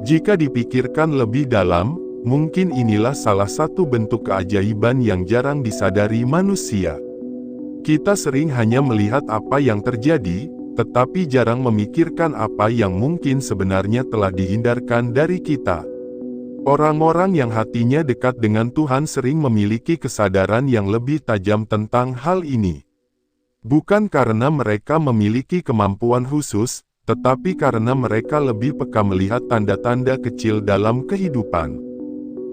S1: Jika dipikirkan lebih dalam, mungkin inilah salah satu bentuk keajaiban yang jarang disadari manusia. Kita sering hanya melihat apa yang terjadi, tetapi jarang memikirkan apa yang mungkin sebenarnya telah dihindarkan dari kita. Orang-orang yang hatinya dekat dengan Tuhan sering memiliki kesadaran yang lebih tajam tentang hal ini. Bukan karena mereka memiliki kemampuan khusus, tetapi karena mereka lebih peka melihat tanda-tanda kecil dalam kehidupan.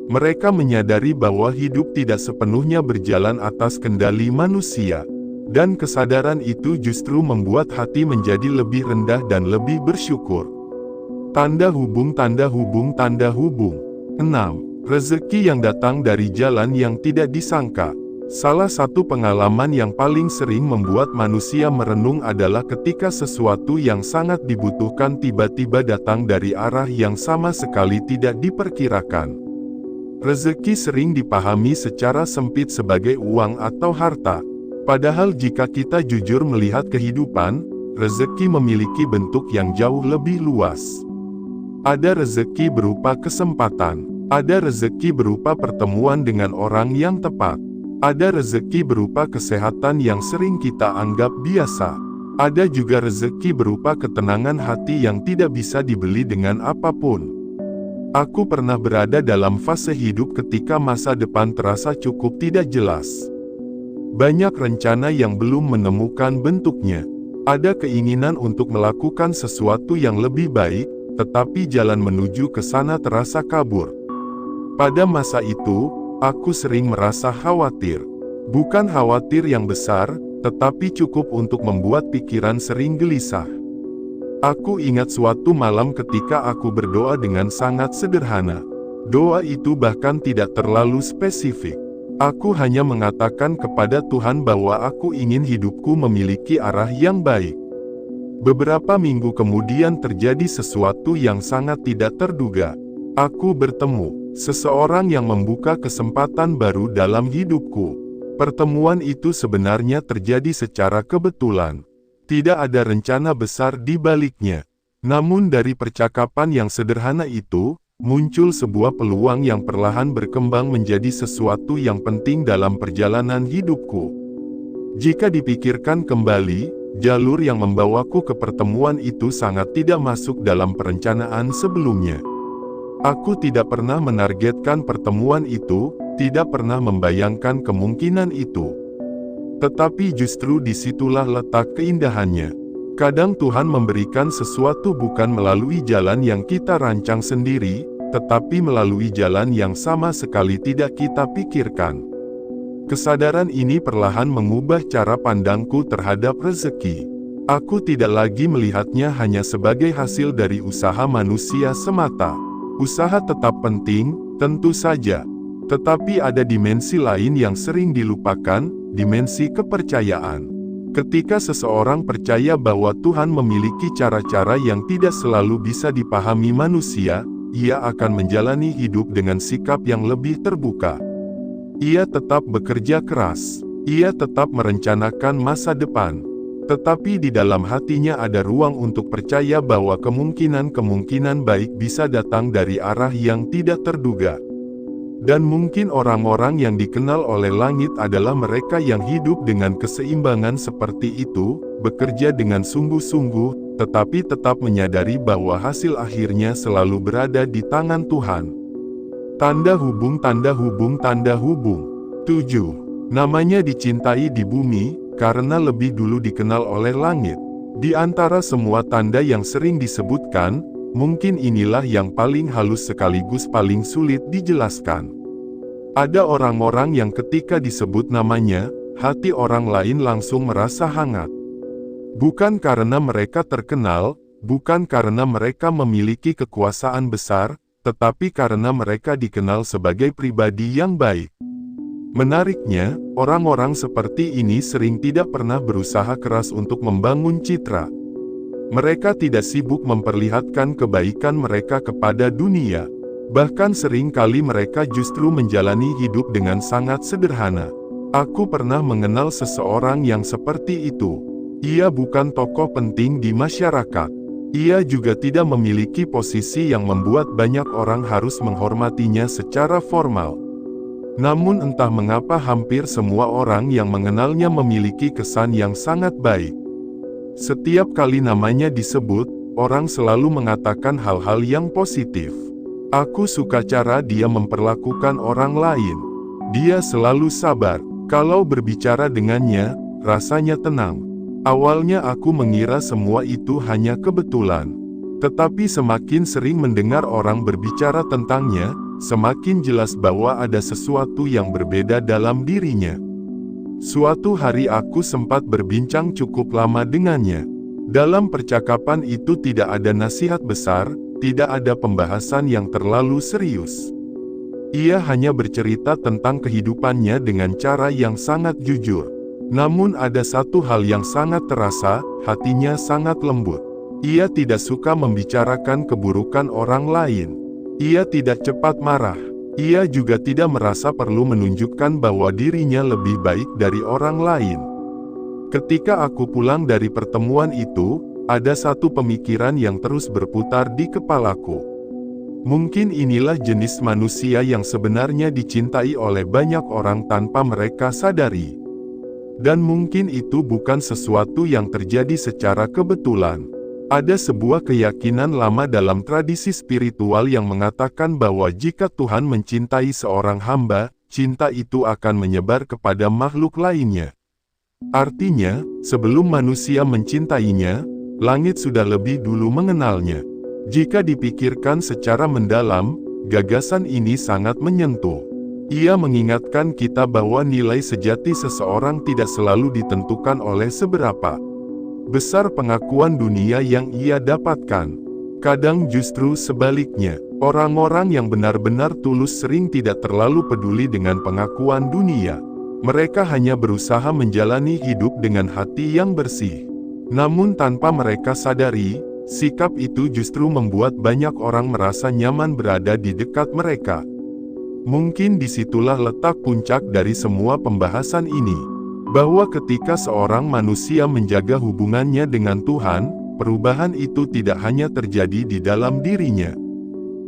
S1: Mereka menyadari bahwa hidup tidak sepenuhnya berjalan atas kendali manusia. Dan kesadaran itu justru membuat hati menjadi lebih rendah dan lebih bersyukur. Tanda hubung, tanda hubung, tanda hubung. 6. Rezeki yang datang dari jalan yang tidak disangka. Salah satu pengalaman yang paling sering membuat manusia merenung adalah ketika sesuatu yang sangat dibutuhkan tiba-tiba datang dari arah yang sama sekali tidak diperkirakan. Rezeki sering dipahami secara sempit sebagai uang atau harta. Padahal jika kita jujur melihat kehidupan, rezeki memiliki bentuk yang jauh lebih luas. Ada rezeki berupa kesempatan. Ada rezeki berupa pertemuan dengan orang yang tepat. Ada rezeki berupa kesehatan yang sering kita anggap biasa. Ada juga rezeki berupa ketenangan hati yang tidak bisa dibeli dengan apapun. Aku pernah berada dalam fase hidup ketika masa depan terasa cukup tidak jelas. Banyak rencana yang belum menemukan bentuknya. Ada keinginan untuk melakukan sesuatu yang lebih baik, tetapi jalan menuju ke sana terasa kabur. Pada masa itu, aku sering merasa khawatir. Bukan khawatir yang besar, tetapi cukup untuk membuat pikiran sering gelisah. Aku ingat suatu malam ketika aku berdoa dengan sangat sederhana. Doa itu bahkan tidak terlalu spesifik. Aku hanya mengatakan kepada Tuhan bahwa aku ingin hidupku memiliki arah yang baik. Beberapa minggu kemudian terjadi sesuatu yang sangat tidak terduga. Aku bertemu seseorang yang membuka kesempatan baru dalam hidupku. Pertemuan itu sebenarnya terjadi secara kebetulan. Tidak ada rencana besar di baliknya. Namun dari percakapan yang sederhana itu, muncul sebuah peluang yang perlahan berkembang menjadi sesuatu yang penting dalam perjalanan hidupku. Jika dipikirkan kembali, jalur yang membawaku ke pertemuan itu sangat tidak masuk dalam perencanaan sebelumnya. Aku tidak pernah menargetkan pertemuan itu, tidak pernah membayangkan kemungkinan itu. Tetapi justru disitulah letak keindahannya. Kadang Tuhan memberikan sesuatu bukan melalui jalan yang kita rancang sendiri, tetapi melalui jalan yang sama sekali tidak kita pikirkan. Kesadaran ini perlahan mengubah cara pandangku terhadap rezeki. Aku tidak lagi melihatnya hanya sebagai hasil dari usaha manusia semata. Usaha tetap penting, tentu saja. Tetapi ada dimensi lain yang sering dilupakan, dimensi kepercayaan. Ketika seseorang percaya bahwa Tuhan memiliki cara-cara yang tidak selalu bisa dipahami manusia, ia akan menjalani hidup dengan sikap yang lebih terbuka. Ia tetap bekerja keras. Ia tetap merencanakan masa depan. Tetapi di dalam hatinya ada ruang untuk percaya bahwa kemungkinan-kemungkinan baik bisa datang dari arah yang tidak terduga. Dan mungkin orang-orang yang dikenal oleh langit adalah mereka yang hidup dengan keseimbangan seperti itu, bekerja dengan sungguh-sungguh, tetapi tetap menyadari bahwa hasil akhirnya selalu berada di tangan Tuhan. Tanda hubung, tanda hubung, tanda hubung. 7. Namanya dicintai di bumi, karena lebih dulu dikenal oleh langit. Di antara semua tanda yang sering disebutkan, mungkin inilah yang paling halus sekaligus paling sulit dijelaskan. Ada orang-orang yang ketika disebut namanya, hati orang lain langsung merasa hangat. Bukan karena mereka terkenal, bukan karena mereka memiliki kekuasaan besar, tetapi karena mereka dikenal sebagai pribadi yang baik. Menariknya, orang-orang seperti ini sering tidak pernah berusaha keras untuk membangun citra. Mereka tidak sibuk memperlihatkan kebaikan mereka kepada dunia. Bahkan sering kali mereka justru menjalani hidup dengan sangat sederhana. Aku pernah mengenal seseorang yang seperti itu. Ia bukan tokoh penting di masyarakat. Ia juga tidak memiliki posisi yang membuat banyak orang harus menghormatinya secara formal. Namun entah mengapa hampir semua orang yang mengenalnya memiliki kesan yang sangat baik. Setiap kali namanya disebut, orang selalu mengatakan hal-hal yang positif. Aku suka cara dia memperlakukan orang lain. Dia selalu sabar. Kalau berbicara dengannya, rasanya tenang. Awalnya aku mengira semua itu hanya kebetulan. Tetapi semakin sering mendengar orang berbicara tentangnya, semakin jelas bahwa ada sesuatu yang berbeda dalam dirinya. Suatu hari aku sempat berbincang cukup lama dengannya. Dalam percakapan itu tidak ada nasihat besar, tidak ada pembahasan yang terlalu serius. Ia hanya bercerita tentang kehidupannya dengan cara yang sangat jujur. Namun ada satu hal yang sangat terasa, hatinya sangat lembut. Ia tidak suka membicarakan keburukan orang lain. Ia tidak cepat marah. Ia juga tidak merasa perlu menunjukkan bahwa dirinya lebih baik dari orang lain. Ketika aku pulang dari pertemuan itu, ada satu pemikiran yang terus berputar di kepalaku. Mungkin inilah jenis manusia yang sebenarnya dicintai oleh banyak orang tanpa mereka sadari. Dan mungkin itu bukan sesuatu yang terjadi secara kebetulan. Ada sebuah keyakinan lama dalam tradisi spiritual yang mengatakan bahwa jika Tuhan mencintai seorang hamba, cinta itu akan menyebar kepada makhluk lainnya. Artinya, sebelum manusia mencintainya, langit sudah lebih dulu mengenalnya. Jika dipikirkan secara mendalam, gagasan ini sangat menyentuh. Ia mengingatkan kita bahwa nilai sejati seseorang tidak selalu ditentukan oleh seberapa besar pengakuan dunia yang ia dapatkan. Kadang justru sebaliknya, orang-orang yang benar-benar tulus sering tidak terlalu peduli dengan pengakuan dunia. Mereka hanya berusaha menjalani hidup dengan hati yang bersih. Namun tanpa mereka sadari, sikap itu justru membuat banyak orang merasa nyaman berada di dekat mereka. Mungkin disitulah letak puncak dari semua pembahasan ini. Bahwa ketika seorang manusia menjaga hubungannya dengan Tuhan, perubahan itu tidak hanya terjadi di dalam dirinya.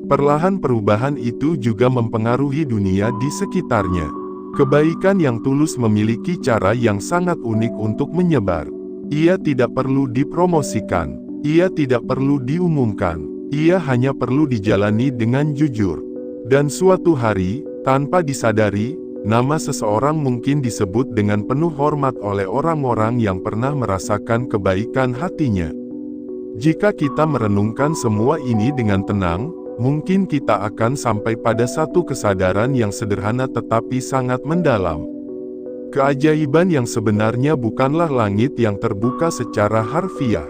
S1: Perlahan perubahan itu juga mempengaruhi dunia di sekitarnya. Kebaikan yang tulus memiliki cara yang sangat unik untuk menyebar. Ia tidak perlu dipromosikan. Ia tidak perlu diumumkan. Ia hanya perlu dijalani dengan jujur. Dan suatu hari, tanpa disadari, nama seseorang mungkin disebut dengan penuh hormat oleh orang-orang yang pernah merasakan kebaikan hatinya. Jika kita merenungkan semua ini dengan tenang, mungkin kita akan sampai pada satu kesadaran yang sederhana tetapi sangat mendalam. Keajaiban yang sebenarnya bukanlah langit yang terbuka secara harfiah.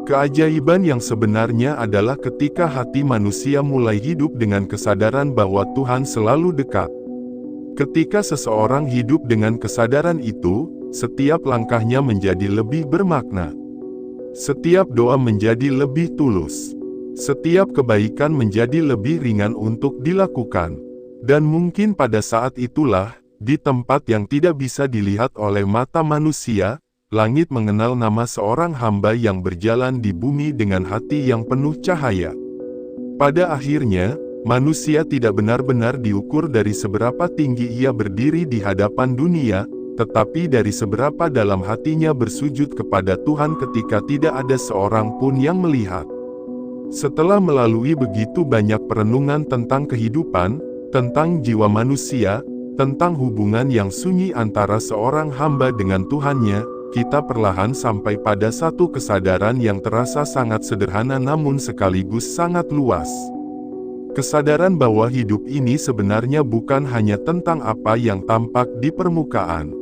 S1: Keajaiban yang sebenarnya adalah ketika hati manusia mulai hidup dengan kesadaran bahwa Tuhan selalu dekat. Ketika seseorang hidup dengan kesadaran itu, setiap langkahnya menjadi lebih bermakna. Setiap doa menjadi lebih tulus. Setiap kebaikan menjadi lebih ringan untuk dilakukan. Dan mungkin pada saat itulah, di tempat yang tidak bisa dilihat oleh mata manusia, langit mengenal nama seorang hamba yang berjalan di bumi dengan hati yang penuh cahaya. Pada akhirnya, manusia tidak benar-benar diukur dari seberapa tinggi ia berdiri di hadapan dunia, tetapi dari seberapa dalam hatinya bersujud kepada Tuhan ketika tidak ada seorang pun yang melihat. Setelah melalui begitu banyak perenungan tentang kehidupan, tentang jiwa manusia, tentang hubungan yang sunyi antara seorang hamba dengan Tuhannya, kita perlahan sampai pada satu kesadaran yang terasa sangat sederhana namun sekaligus sangat luas. Kesadaran bahwa hidup ini sebenarnya bukan hanya tentang apa yang tampak di permukaan.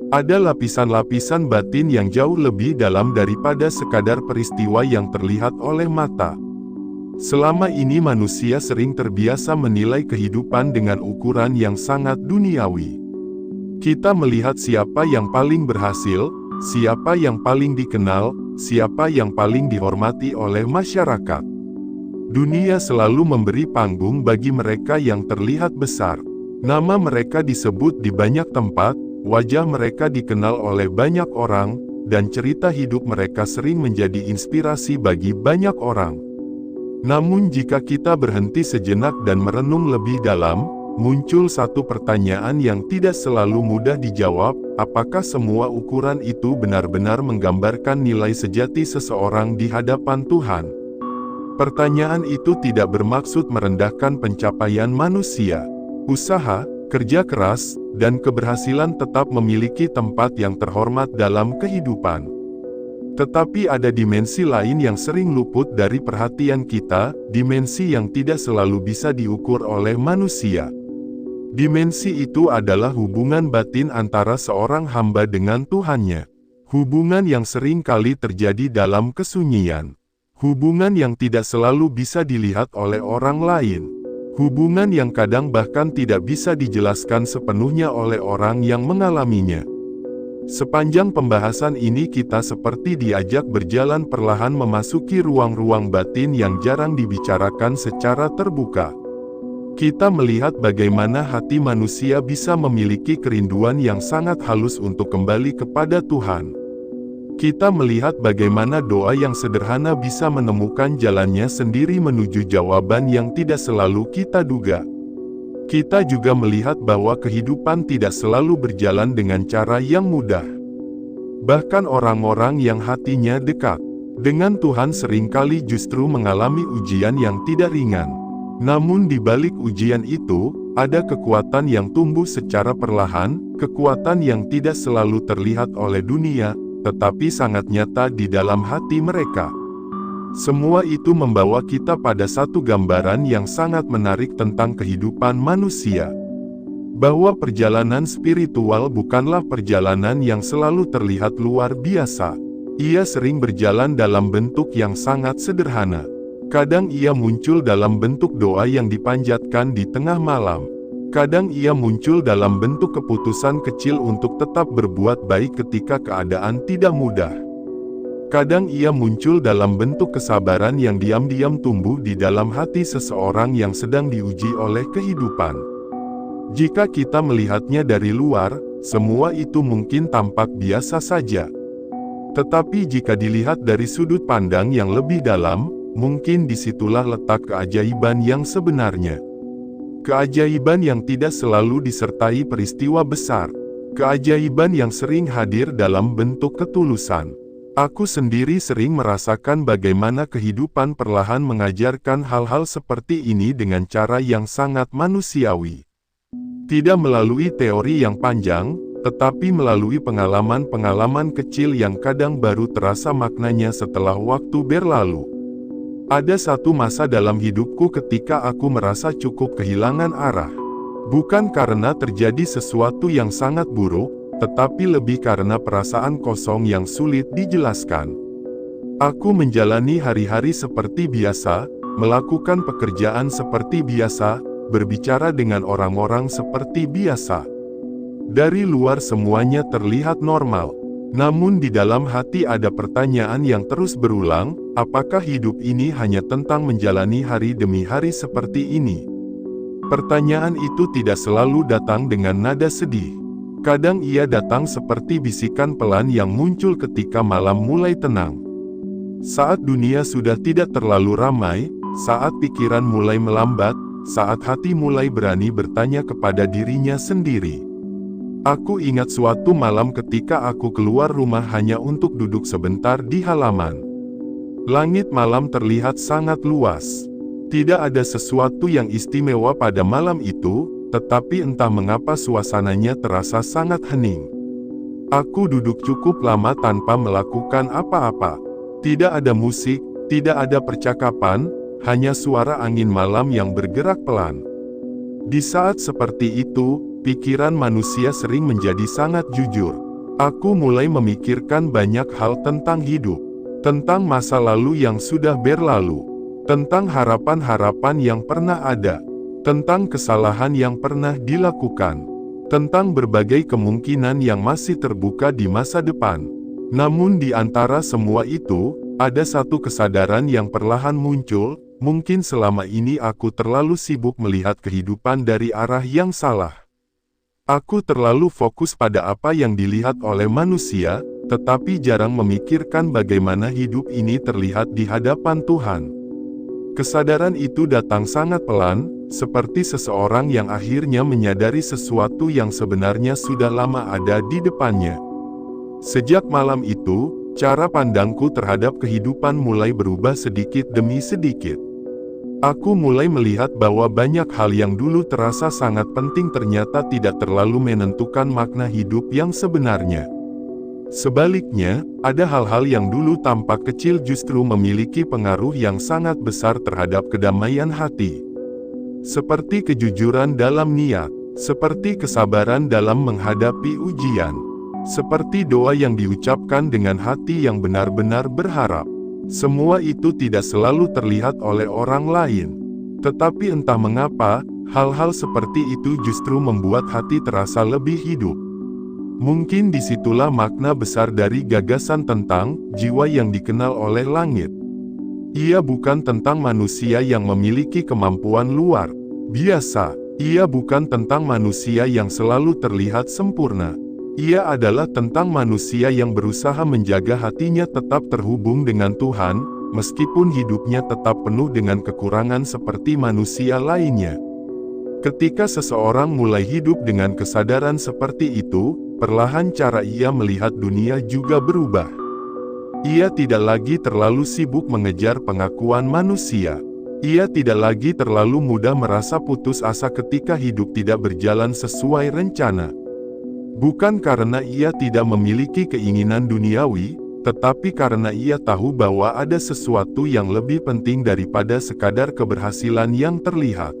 S1: Ada lapisan-lapisan batin yang jauh lebih dalam daripada sekadar peristiwa yang terlihat oleh mata. Selama ini manusia sering terbiasa menilai kehidupan dengan ukuran yang sangat duniawi. Kita melihat siapa yang paling berhasil, siapa yang paling dikenal, siapa yang paling dihormati oleh masyarakat. Dunia selalu memberi panggung bagi mereka yang terlihat besar. Nama mereka disebut di banyak tempat, wajah mereka dikenal oleh banyak orang, dan cerita hidup mereka sering menjadi inspirasi bagi banyak orang. Namun jika kita berhenti sejenak dan merenung lebih dalam, muncul satu pertanyaan yang tidak selalu mudah dijawab, apakah semua ukuran itu benar-benar menggambarkan nilai sejati seseorang di hadapan Tuhan? Pertanyaan itu tidak bermaksud merendahkan pencapaian manusia. Usaha, kerja keras, dan keberhasilan tetap memiliki tempat yang terhormat dalam kehidupan. Tetapi ada dimensi lain yang sering luput dari perhatian kita, dimensi yang tidak selalu bisa diukur oleh manusia. Dimensi itu adalah hubungan batin antara seorang hamba dengan Tuhannya. Hubungan yang sering kali terjadi dalam kesunyian. Hubungan yang tidak selalu bisa dilihat oleh orang lain. Hubungan yang kadang bahkan tidak bisa dijelaskan sepenuhnya oleh orang yang mengalaminya. Sepanjang pembahasan ini kita seperti diajak berjalan perlahan memasuki ruang-ruang batin yang jarang dibicarakan secara terbuka. Kita melihat bagaimana hati manusia bisa memiliki kerinduan yang sangat halus untuk kembali kepada Tuhan. Kita melihat bagaimana doa yang sederhana bisa menemukan jalannya sendiri menuju jawaban yang tidak selalu kita duga. Kita juga melihat bahwa kehidupan tidak selalu berjalan dengan cara yang mudah. Bahkan orang-orang yang hatinya dekat dengan Tuhan seringkali justru mengalami ujian yang tidak ringan. Namun di balik ujian itu, ada kekuatan yang tumbuh secara perlahan, kekuatan yang tidak selalu terlihat oleh dunia, tetapi sangat nyata di dalam hati mereka. Semua itu membawa kita pada satu gambaran yang sangat menarik tentang kehidupan manusia. Bahwa perjalanan spiritual bukanlah perjalanan yang selalu terlihat luar biasa. Ia sering berjalan dalam bentuk yang sangat sederhana. Kadang ia muncul dalam bentuk doa yang dipanjatkan di tengah malam. Kadang ia muncul dalam bentuk keputusan kecil untuk tetap berbuat baik ketika keadaan tidak mudah. Kadang ia muncul dalam bentuk kesabaran yang diam-diam tumbuh di dalam hati seseorang yang sedang diuji oleh kehidupan. Jika kita melihatnya dari luar, semua itu mungkin tampak biasa saja. Tetapi jika dilihat dari sudut pandang yang lebih dalam, mungkin disitulah letak keajaiban yang sebenarnya. Keajaiban yang tidak selalu disertai peristiwa besar. Keajaiban yang sering hadir dalam bentuk ketulusan. Aku sendiri sering merasakan bagaimana kehidupan perlahan mengajarkan hal-hal seperti ini dengan cara yang sangat manusiawi. Tidak melalui teori yang panjang, tetapi melalui pengalaman-pengalaman kecil yang kadang baru terasa maknanya setelah waktu berlalu. Ada satu masa dalam hidupku ketika aku merasa cukup kehilangan arah. Bukan karena terjadi sesuatu yang sangat buruk, tetapi lebih karena perasaan kosong yang sulit dijelaskan. Aku menjalani hari-hari seperti biasa, melakukan pekerjaan seperti biasa, berbicara dengan orang-orang seperti biasa. Dari luar semuanya terlihat normal. Namun di dalam hati ada pertanyaan yang terus berulang, apakah hidup ini hanya tentang menjalani hari demi hari seperti ini? Pertanyaan itu tidak selalu datang dengan nada sedih. Kadang ia datang seperti bisikan pelan yang muncul ketika malam mulai tenang. Saat dunia sudah tidak terlalu ramai, saat pikiran mulai melambat, saat hati mulai berani bertanya kepada dirinya sendiri. Aku ingat suatu malam ketika aku keluar rumah hanya untuk duduk sebentar di halaman. Langit malam terlihat sangat luas. Tidak ada sesuatu yang istimewa pada malam itu, tetapi entah mengapa suasananya terasa sangat hening. Aku duduk cukup lama tanpa melakukan apa-apa. Tidak ada musik, tidak ada percakapan, hanya suara angin malam yang bergerak pelan. Di saat seperti itu, pikiran manusia sering menjadi sangat jujur. Aku mulai memikirkan banyak hal tentang hidup, tentang masa lalu yang sudah berlalu, tentang harapan-harapan yang pernah ada, tentang kesalahan yang pernah dilakukan, tentang berbagai kemungkinan yang masih terbuka di masa depan. Namun di antara semua itu, ada satu kesadaran yang perlahan muncul, mungkin selama ini aku terlalu sibuk melihat kehidupan dari arah yang salah. Aku terlalu fokus pada apa yang dilihat oleh manusia, tetapi jarang memikirkan bagaimana hidup ini terlihat di hadapan Tuhan. Kesadaran itu datang sangat pelan, seperti seseorang yang akhirnya menyadari sesuatu yang sebenarnya sudah lama ada di depannya. Sejak malam itu, cara pandangku terhadap kehidupan mulai berubah sedikit demi sedikit. Aku mulai melihat bahwa banyak hal yang dulu terasa sangat penting ternyata tidak terlalu menentukan makna hidup yang sebenarnya. Sebaliknya, ada hal-hal yang dulu tampak kecil justru memiliki pengaruh yang sangat besar terhadap kedamaian hati. Seperti kejujuran dalam niat, seperti kesabaran dalam menghadapi ujian, seperti doa yang diucapkan dengan hati yang benar-benar berharap. Semua itu tidak selalu terlihat oleh orang lain. Tetapi entah mengapa, hal-hal seperti itu justru membuat hati terasa lebih hidup. Mungkin disitulah makna besar dari gagasan tentang jiwa yang dikenal oleh langit. Ia bukan tentang manusia yang memiliki kemampuan luar biasa. Ia bukan tentang manusia yang selalu terlihat sempurna. Ia adalah tentang manusia yang berusaha menjaga hatinya tetap terhubung dengan Tuhan, meskipun hidupnya tetap penuh dengan kekurangan seperti manusia lainnya. Ketika seseorang mulai hidup dengan kesadaran seperti itu, perlahan cara ia melihat dunia juga berubah. Ia tidak lagi terlalu sibuk mengejar pengakuan manusia. Ia tidak lagi terlalu mudah merasa putus asa ketika hidup tidak berjalan sesuai rencana. Bukan karena ia tidak memiliki keinginan duniawi, tetapi karena ia tahu bahwa ada sesuatu yang lebih penting daripada sekadar keberhasilan yang terlihat.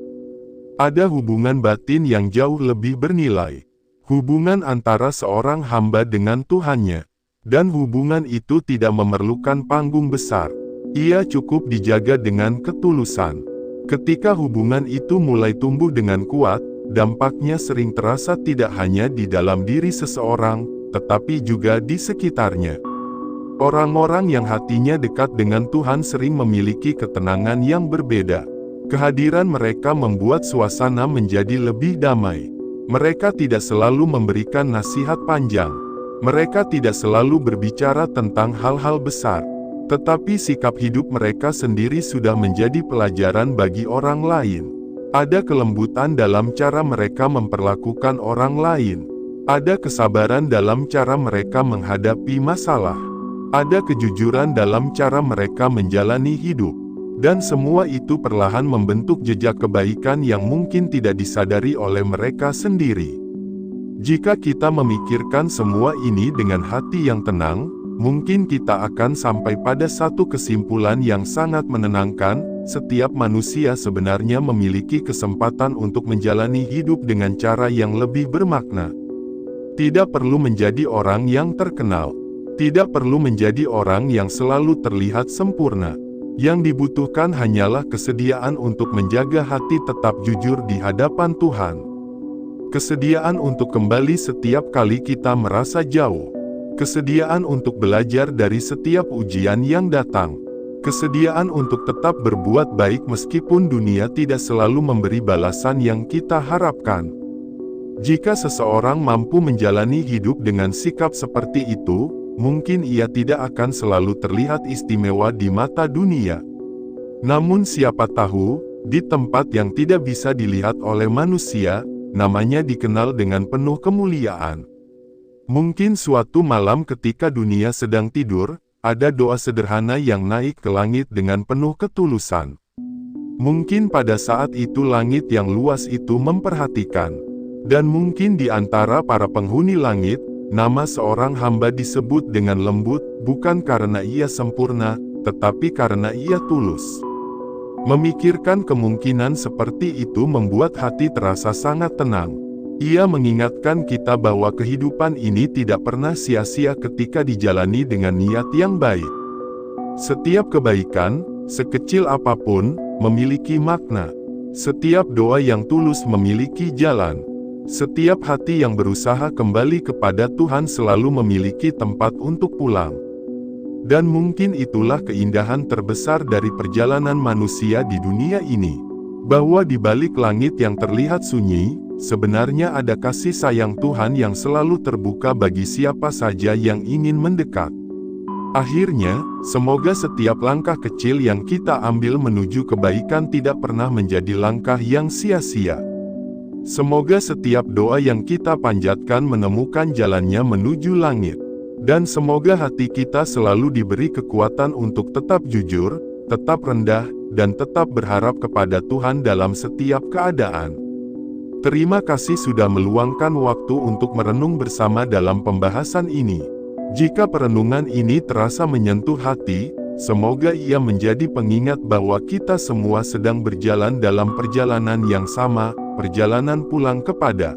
S1: Ada hubungan batin yang jauh lebih bernilai. Hubungan antara seorang hamba dengan Tuhannya. Dan hubungan itu tidak memerlukan panggung besar. Ia cukup dijaga dengan ketulusan. Ketika hubungan itu mulai tumbuh dengan kuat, dampaknya sering terasa tidak hanya di dalam diri seseorang, tetapi juga di sekitarnya. Orang-orang yang hatinya dekat dengan Tuhan sering memiliki ketenangan yang berbeda. Kehadiran mereka membuat suasana menjadi lebih damai. Mereka tidak selalu memberikan nasihat panjang. Mereka tidak selalu berbicara tentang hal-hal besar. Tetapi sikap hidup mereka sendiri sudah menjadi pelajaran bagi orang lain. Ada kelembutan dalam cara mereka memperlakukan orang lain. Ada kesabaran dalam cara mereka menghadapi masalah. Ada kejujuran dalam cara mereka menjalani hidup. Dan semua itu perlahan membentuk jejak kebaikan yang mungkin tidak disadari oleh mereka sendiri. Jika kita memikirkan semua ini dengan hati yang tenang, mungkin kita akan sampai pada satu kesimpulan yang sangat menenangkan. Setiap manusia sebenarnya memiliki kesempatan untuk menjalani hidup dengan cara yang lebih bermakna. Tidak perlu menjadi orang yang terkenal. Tidak perlu menjadi orang yang selalu terlihat sempurna. Yang dibutuhkan hanyalah kesediaan untuk menjaga hati tetap jujur di hadapan Tuhan. Kesediaan untuk kembali setiap kali kita merasa jauh. Kesediaan untuk belajar dari setiap ujian yang datang. Kesediaan untuk tetap berbuat baik meskipun dunia tidak selalu memberi balasan yang kita harapkan. Jika seseorang mampu menjalani hidup dengan sikap seperti itu, mungkin ia tidak akan selalu terlihat istimewa di mata dunia. Namun siapa tahu, di tempat yang tidak bisa dilihat oleh manusia, namanya dikenal dengan penuh kemuliaan. Mungkin suatu malam ketika dunia sedang tidur, ada doa sederhana yang naik ke langit dengan penuh ketulusan. Mungkin pada saat itu langit yang luas itu memperhatikan. Dan mungkin di antara para penghuni langit, nama seorang hamba disebut dengan lembut, bukan karena ia sempurna, tetapi karena ia tulus. Memikirkan kemungkinan seperti itu membuat hati terasa sangat tenang. Ia mengingatkan kita bahwa kehidupan ini tidak pernah sia-sia ketika dijalani dengan niat yang baik. Setiap kebaikan, sekecil apapun, memiliki makna. Setiap doa yang tulus memiliki jalan. Setiap hati yang berusaha kembali kepada Tuhan selalu memiliki tempat untuk pulang. Dan mungkin itulah keindahan terbesar dari perjalanan manusia di dunia ini. Bahwa di balik langit yang terlihat sunyi, sebenarnya ada kasih sayang Tuhan yang selalu terbuka bagi siapa saja yang ingin mendekat. Akhirnya, semoga setiap langkah kecil yang kita ambil menuju kebaikan tidak pernah menjadi langkah yang sia-sia. Semoga setiap doa yang kita panjatkan menemukan jalannya menuju langit. Dan semoga hati kita selalu diberi kekuatan untuk tetap jujur, tetap rendah, dan tetap berharap kepada Tuhan dalam setiap keadaan. Terima kasih sudah meluangkan waktu untuk merenung bersama dalam pembahasan ini. Jika perenungan ini terasa menyentuh hati, semoga ia menjadi pengingat bahwa kita semua sedang berjalan dalam perjalanan yang sama, perjalanan pulang kepada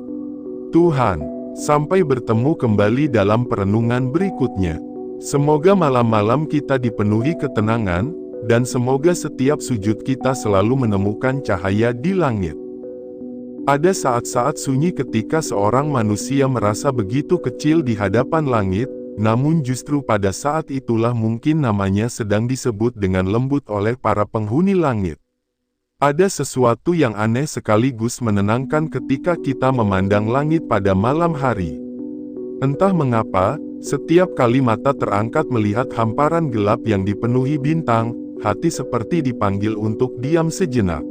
S1: Tuhan. Sampai bertemu kembali dalam perenungan berikutnya. Semoga malam-malam kita dipenuhi ketenangan, dan semoga setiap sujud kita selalu menemukan cahaya di langit. Ada saat-saat sunyi ketika seorang manusia merasa begitu kecil di hadapan langit, namun justru pada saat itulah mungkin namanya sedang disebut dengan lembut oleh para penghuni langit. Ada sesuatu yang aneh sekaligus menenangkan ketika kita memandang langit pada malam hari. Entah mengapa, setiap kali mata terangkat melihat hamparan gelap yang dipenuhi bintang, hati seperti dipanggil untuk diam sejenak.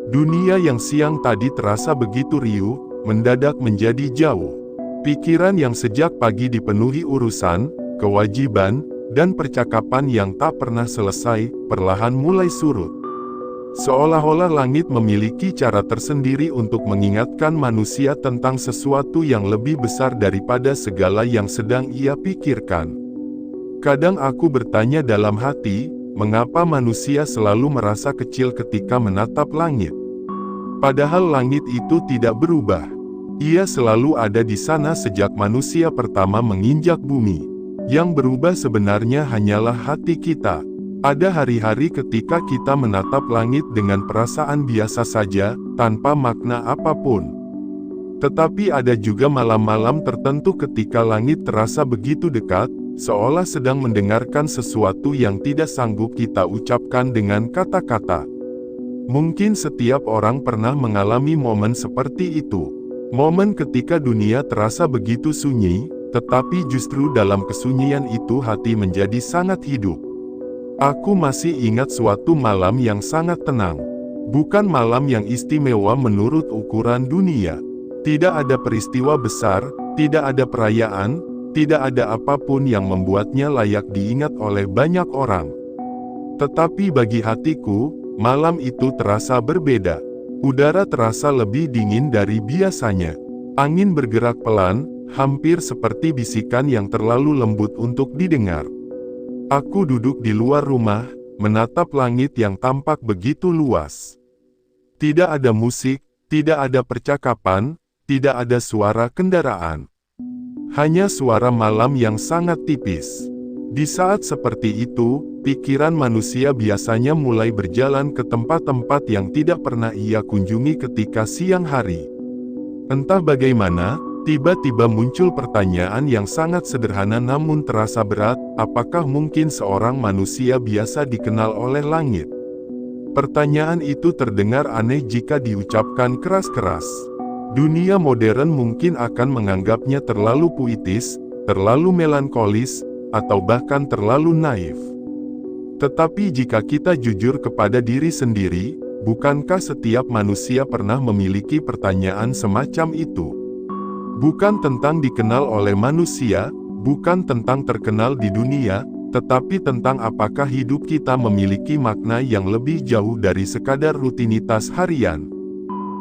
S1: Dunia yang siang tadi terasa begitu riuh, mendadak menjadi jauh. Pikiran yang sejak pagi dipenuhi urusan, kewajiban, dan percakapan yang tak pernah selesai, perlahan mulai surut. Seolah-olah langit memiliki cara tersendiri untuk mengingatkan manusia tentang sesuatu yang lebih besar daripada segala yang sedang ia pikirkan. Kadang aku bertanya dalam hati, mengapa manusia selalu merasa kecil ketika menatap langit? Padahal langit itu tidak berubah. Ia selalu ada di sana sejak manusia pertama menginjak bumi. Yang berubah sebenarnya hanyalah hati kita. Ada hari-hari ketika kita menatap langit dengan perasaan biasa saja, tanpa makna apapun. Tetapi ada juga malam-malam tertentu ketika langit terasa begitu dekat, seolah sedang mendengarkan sesuatu yang tidak sanggup kita ucapkan dengan kata-kata. Mungkin setiap orang pernah mengalami momen seperti itu. Momen ketika dunia terasa begitu sunyi, tetapi justru dalam kesunyian itu hati menjadi sangat hidup. Aku masih ingat suatu malam yang sangat tenang. Bukan malam yang istimewa menurut ukuran dunia. Tidak ada peristiwa besar, tidak ada perayaan, tidak ada apapun yang membuatnya layak diingat oleh banyak orang. Tetapi bagi hatiku, malam itu terasa berbeda. Udara terasa lebih dingin dari biasanya. Angin bergerak pelan, hampir seperti bisikan yang terlalu lembut untuk didengar. Aku duduk di luar rumah, menatap langit yang tampak begitu luas. Tidak ada musik, tidak ada percakapan, tidak ada suara kendaraan. Hanya suara malam yang sangat tipis. Di saat seperti itu, pikiran manusia biasanya mulai berjalan ke tempat-tempat yang tidak pernah ia kunjungi ketika siang hari. Entah bagaimana, tiba-tiba muncul pertanyaan yang sangat sederhana namun terasa berat, apakah mungkin seorang manusia biasa dikenal oleh langit? Pertanyaan itu terdengar aneh jika diucapkan keras-keras. Dunia modern mungkin akan menganggapnya terlalu puitis, terlalu melankolis, atau bahkan terlalu naif. Tetapi jika kita jujur kepada diri sendiri, bukankah setiap manusia pernah memiliki pertanyaan semacam itu? Bukan tentang dikenal oleh manusia, bukan tentang terkenal di dunia, tetapi tentang apakah hidup kita memiliki makna yang lebih jauh dari sekadar rutinitas harian.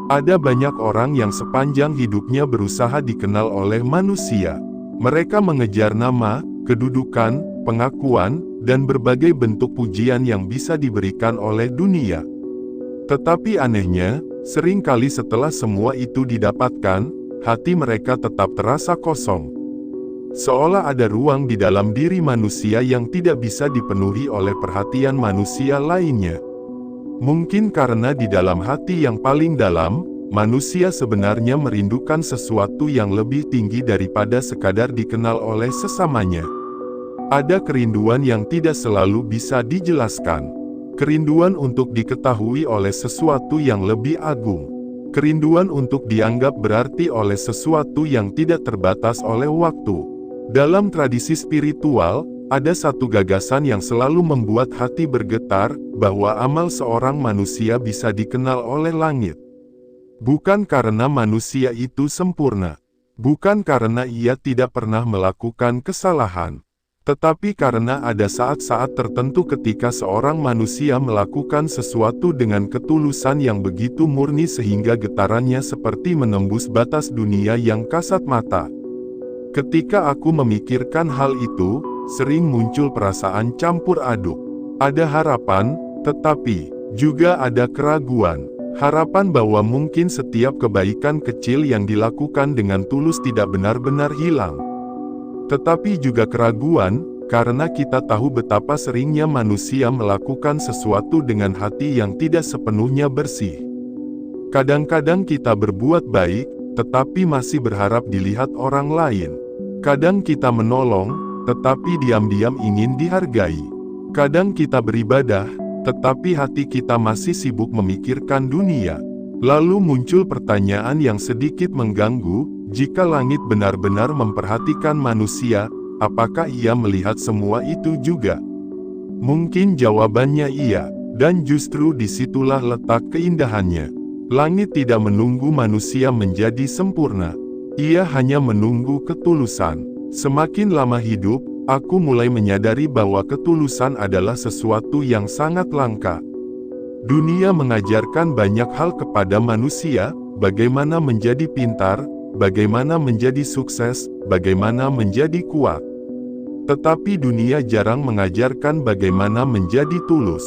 S1: Ada banyak orang yang sepanjang hidupnya berusaha dikenal oleh manusia. Mereka mengejar nama, kedudukan, pengakuan, dan berbagai bentuk pujian yang bisa diberikan oleh dunia. Tetapi anehnya, seringkali setelah semua itu didapatkan, hati mereka tetap terasa kosong. Seolah ada ruang di dalam diri manusia yang tidak bisa dipenuhi oleh perhatian manusia lainnya. Mungkin karena di dalam hati yang paling dalam, manusia sebenarnya merindukan sesuatu yang lebih tinggi daripada sekadar dikenal oleh sesamanya. Ada kerinduan yang tidak selalu bisa dijelaskan. Kerinduan untuk diketahui oleh sesuatu yang lebih agung. Kerinduan untuk dianggap berarti oleh sesuatu yang tidak terbatas oleh waktu. Dalam tradisi spiritual, ada satu gagasan yang selalu membuat hati bergetar, bahwa amal seorang manusia bisa dikenal oleh langit. Bukan karena manusia itu sempurna. Bukan karena ia tidak pernah melakukan kesalahan. Tetapi karena ada saat-saat tertentu ketika seorang manusia melakukan sesuatu dengan ketulusan yang begitu murni sehingga getarannya seperti menembus batas dunia yang kasat mata. Ketika aku memikirkan hal itu, sering muncul perasaan campur aduk. Ada harapan, tetapi juga ada keraguan. Harapan bahwa mungkin setiap kebaikan kecil yang dilakukan dengan tulus tidak benar-benar hilang. Tetapi juga keraguan, karena kita tahu betapa seringnya manusia melakukan sesuatu dengan hati yang tidak sepenuhnya bersih. Kadang-kadang kita berbuat baik, tetapi masih berharap dilihat orang lain. Kadang kita menolong, tetapi diam-diam ingin dihargai. Kadang kita beribadah, tetapi hati kita masih sibuk memikirkan dunia. Lalu muncul pertanyaan yang sedikit mengganggu, jika langit benar-benar memperhatikan manusia, apakah ia melihat semua itu juga? Mungkin jawabannya iya, dan justru disitulah letak keindahannya. Langit tidak menunggu manusia menjadi sempurna. Ia hanya menunggu ketulusan. Semakin lama hidup, aku mulai menyadari bahwa ketulusan adalah sesuatu yang sangat langka. Dunia mengajarkan banyak hal kepada manusia, bagaimana menjadi pintar, bagaimana menjadi sukses, bagaimana menjadi kuat. Tetapi dunia jarang mengajarkan bagaimana menjadi tulus.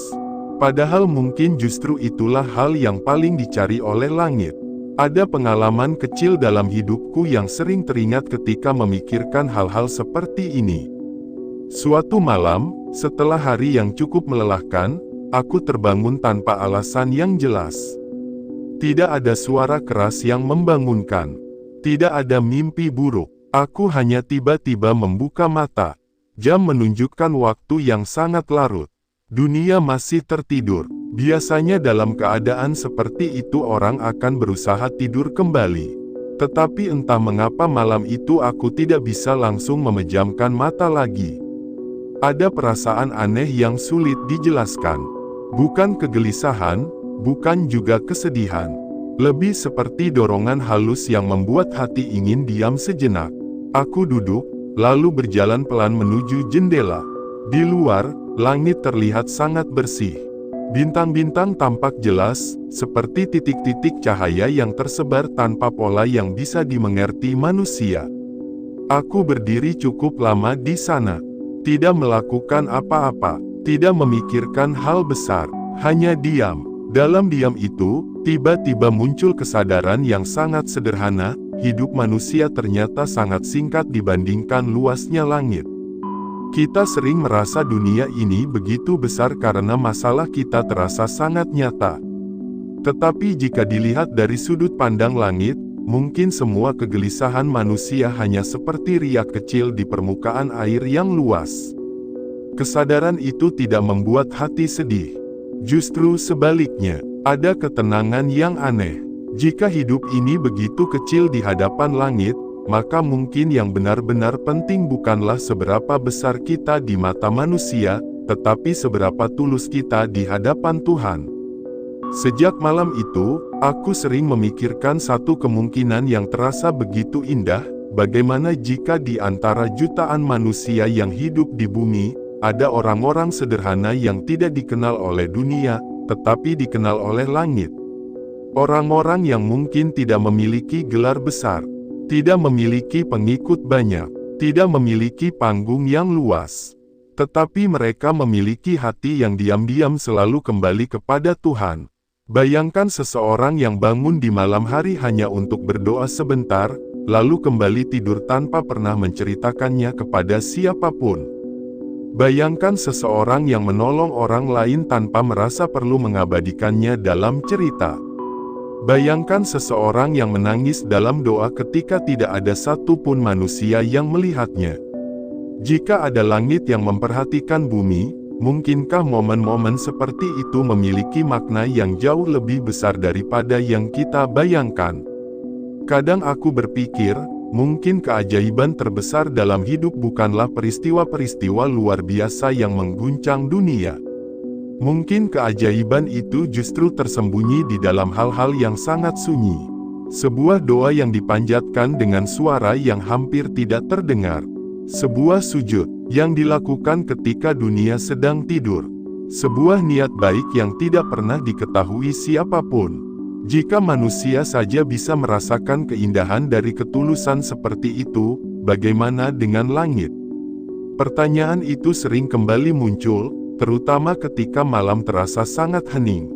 S1: Padahal mungkin justru itulah hal yang paling dicari oleh langit. Ada pengalaman kecil dalam hidupku yang sering teringat ketika memikirkan hal-hal seperti ini. Suatu malam, setelah hari yang cukup melelahkan, aku terbangun tanpa alasan yang jelas. Tidak ada suara keras yang membangunkan. Tidak ada mimpi buruk. Aku hanya tiba-tiba membuka mata. Jam menunjukkan waktu yang sangat larut. Dunia masih tertidur. Biasanya dalam keadaan seperti itu orang akan berusaha tidur kembali. Tetapi entah mengapa malam itu aku tidak bisa langsung memejamkan mata lagi. Ada perasaan aneh yang sulit dijelaskan. Bukan kegelisahan, bukan juga kesedihan. Lebih seperti dorongan halus yang membuat hati ingin diam sejenak. Aku duduk, lalu berjalan pelan menuju jendela. Di luar, langit terlihat sangat bersih. Bintang-bintang tampak jelas, seperti titik-titik cahaya yang tersebar tanpa pola yang bisa dimengerti manusia. Aku berdiri cukup lama di sana. Tidak melakukan apa-apa, tidak memikirkan hal besar, hanya diam. Dalam diam itu, tiba-tiba muncul kesadaran yang sangat sederhana, hidup manusia ternyata sangat singkat dibandingkan luasnya langit. Kita sering merasa dunia ini begitu besar karena masalah kita terasa sangat nyata. Tetapi jika dilihat dari sudut pandang langit, mungkin semua kegelisahan manusia hanya seperti riak kecil di permukaan air yang luas. Kesadaran itu tidak membuat hati sedih. Justru sebaliknya, ada ketenangan yang aneh. Jika hidup ini begitu kecil di hadapan langit, maka mungkin yang benar-benar penting bukanlah seberapa besar kita di mata manusia, tetapi seberapa tulus kita di hadapan Tuhan. Sejak malam itu, aku sering memikirkan satu kemungkinan yang terasa begitu indah, bagaimana jika di antara jutaan manusia yang hidup di bumi, ada orang-orang sederhana yang tidak dikenal oleh dunia, tetapi dikenal oleh langit. Orang-orang yang mungkin tidak memiliki gelar besar, tidak memiliki pengikut banyak, tidak memiliki panggung yang luas. Tetapi mereka memiliki hati yang diam-diam selalu kembali kepada Tuhan. Bayangkan seseorang yang bangun di malam hari hanya untuk berdoa sebentar, lalu kembali tidur tanpa pernah menceritakannya kepada siapapun. Bayangkan seseorang yang menolong orang lain tanpa merasa perlu mengabadikannya dalam cerita. Bayangkan seseorang yang menangis dalam doa ketika tidak ada satupun manusia yang melihatnya. Jika ada langit yang memperhatikan bumi, mungkinkah momen-momen seperti itu memiliki makna yang jauh lebih besar daripada yang kita bayangkan? Kadang aku berpikir, mungkin keajaiban terbesar dalam hidup bukanlah peristiwa-peristiwa luar biasa yang mengguncang dunia. Mungkin keajaiban itu justru tersembunyi di dalam hal-hal yang sangat sunyi. Sebuah doa yang dipanjatkan dengan suara yang hampir tidak terdengar. Sebuah sujud yang dilakukan ketika dunia sedang tidur. Sebuah niat baik yang tidak pernah diketahui siapapun. Jika manusia saja bisa merasakan keindahan dari ketulusan seperti itu, bagaimana dengan langit? Pertanyaan itu sering kembali muncul, terutama ketika malam terasa sangat hening.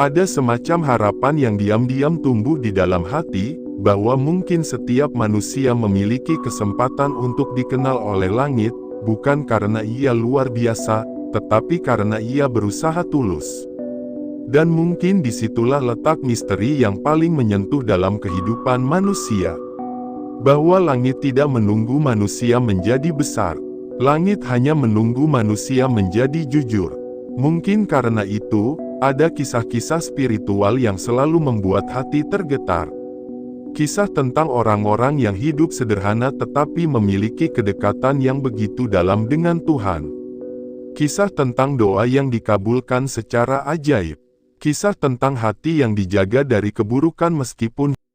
S1: Ada semacam harapan yang diam-diam tumbuh di dalam hati, bahwa mungkin setiap manusia memiliki kesempatan untuk dikenal oleh langit, bukan karena ia luar biasa, tetapi karena ia berusaha tulus. Dan mungkin disitulah letak misteri yang paling menyentuh dalam kehidupan manusia. Bahwa langit tidak menunggu manusia menjadi besar. Langit hanya menunggu manusia menjadi jujur. Mungkin karena itu, ada kisah-kisah spiritual yang selalu membuat hati tergetar. Kisah tentang orang-orang yang hidup sederhana tetapi memiliki kedekatan yang begitu dalam dengan Tuhan. Kisah tentang doa yang dikabulkan secara ajaib. Kisah tentang hati yang dijaga dari keburukan meskipun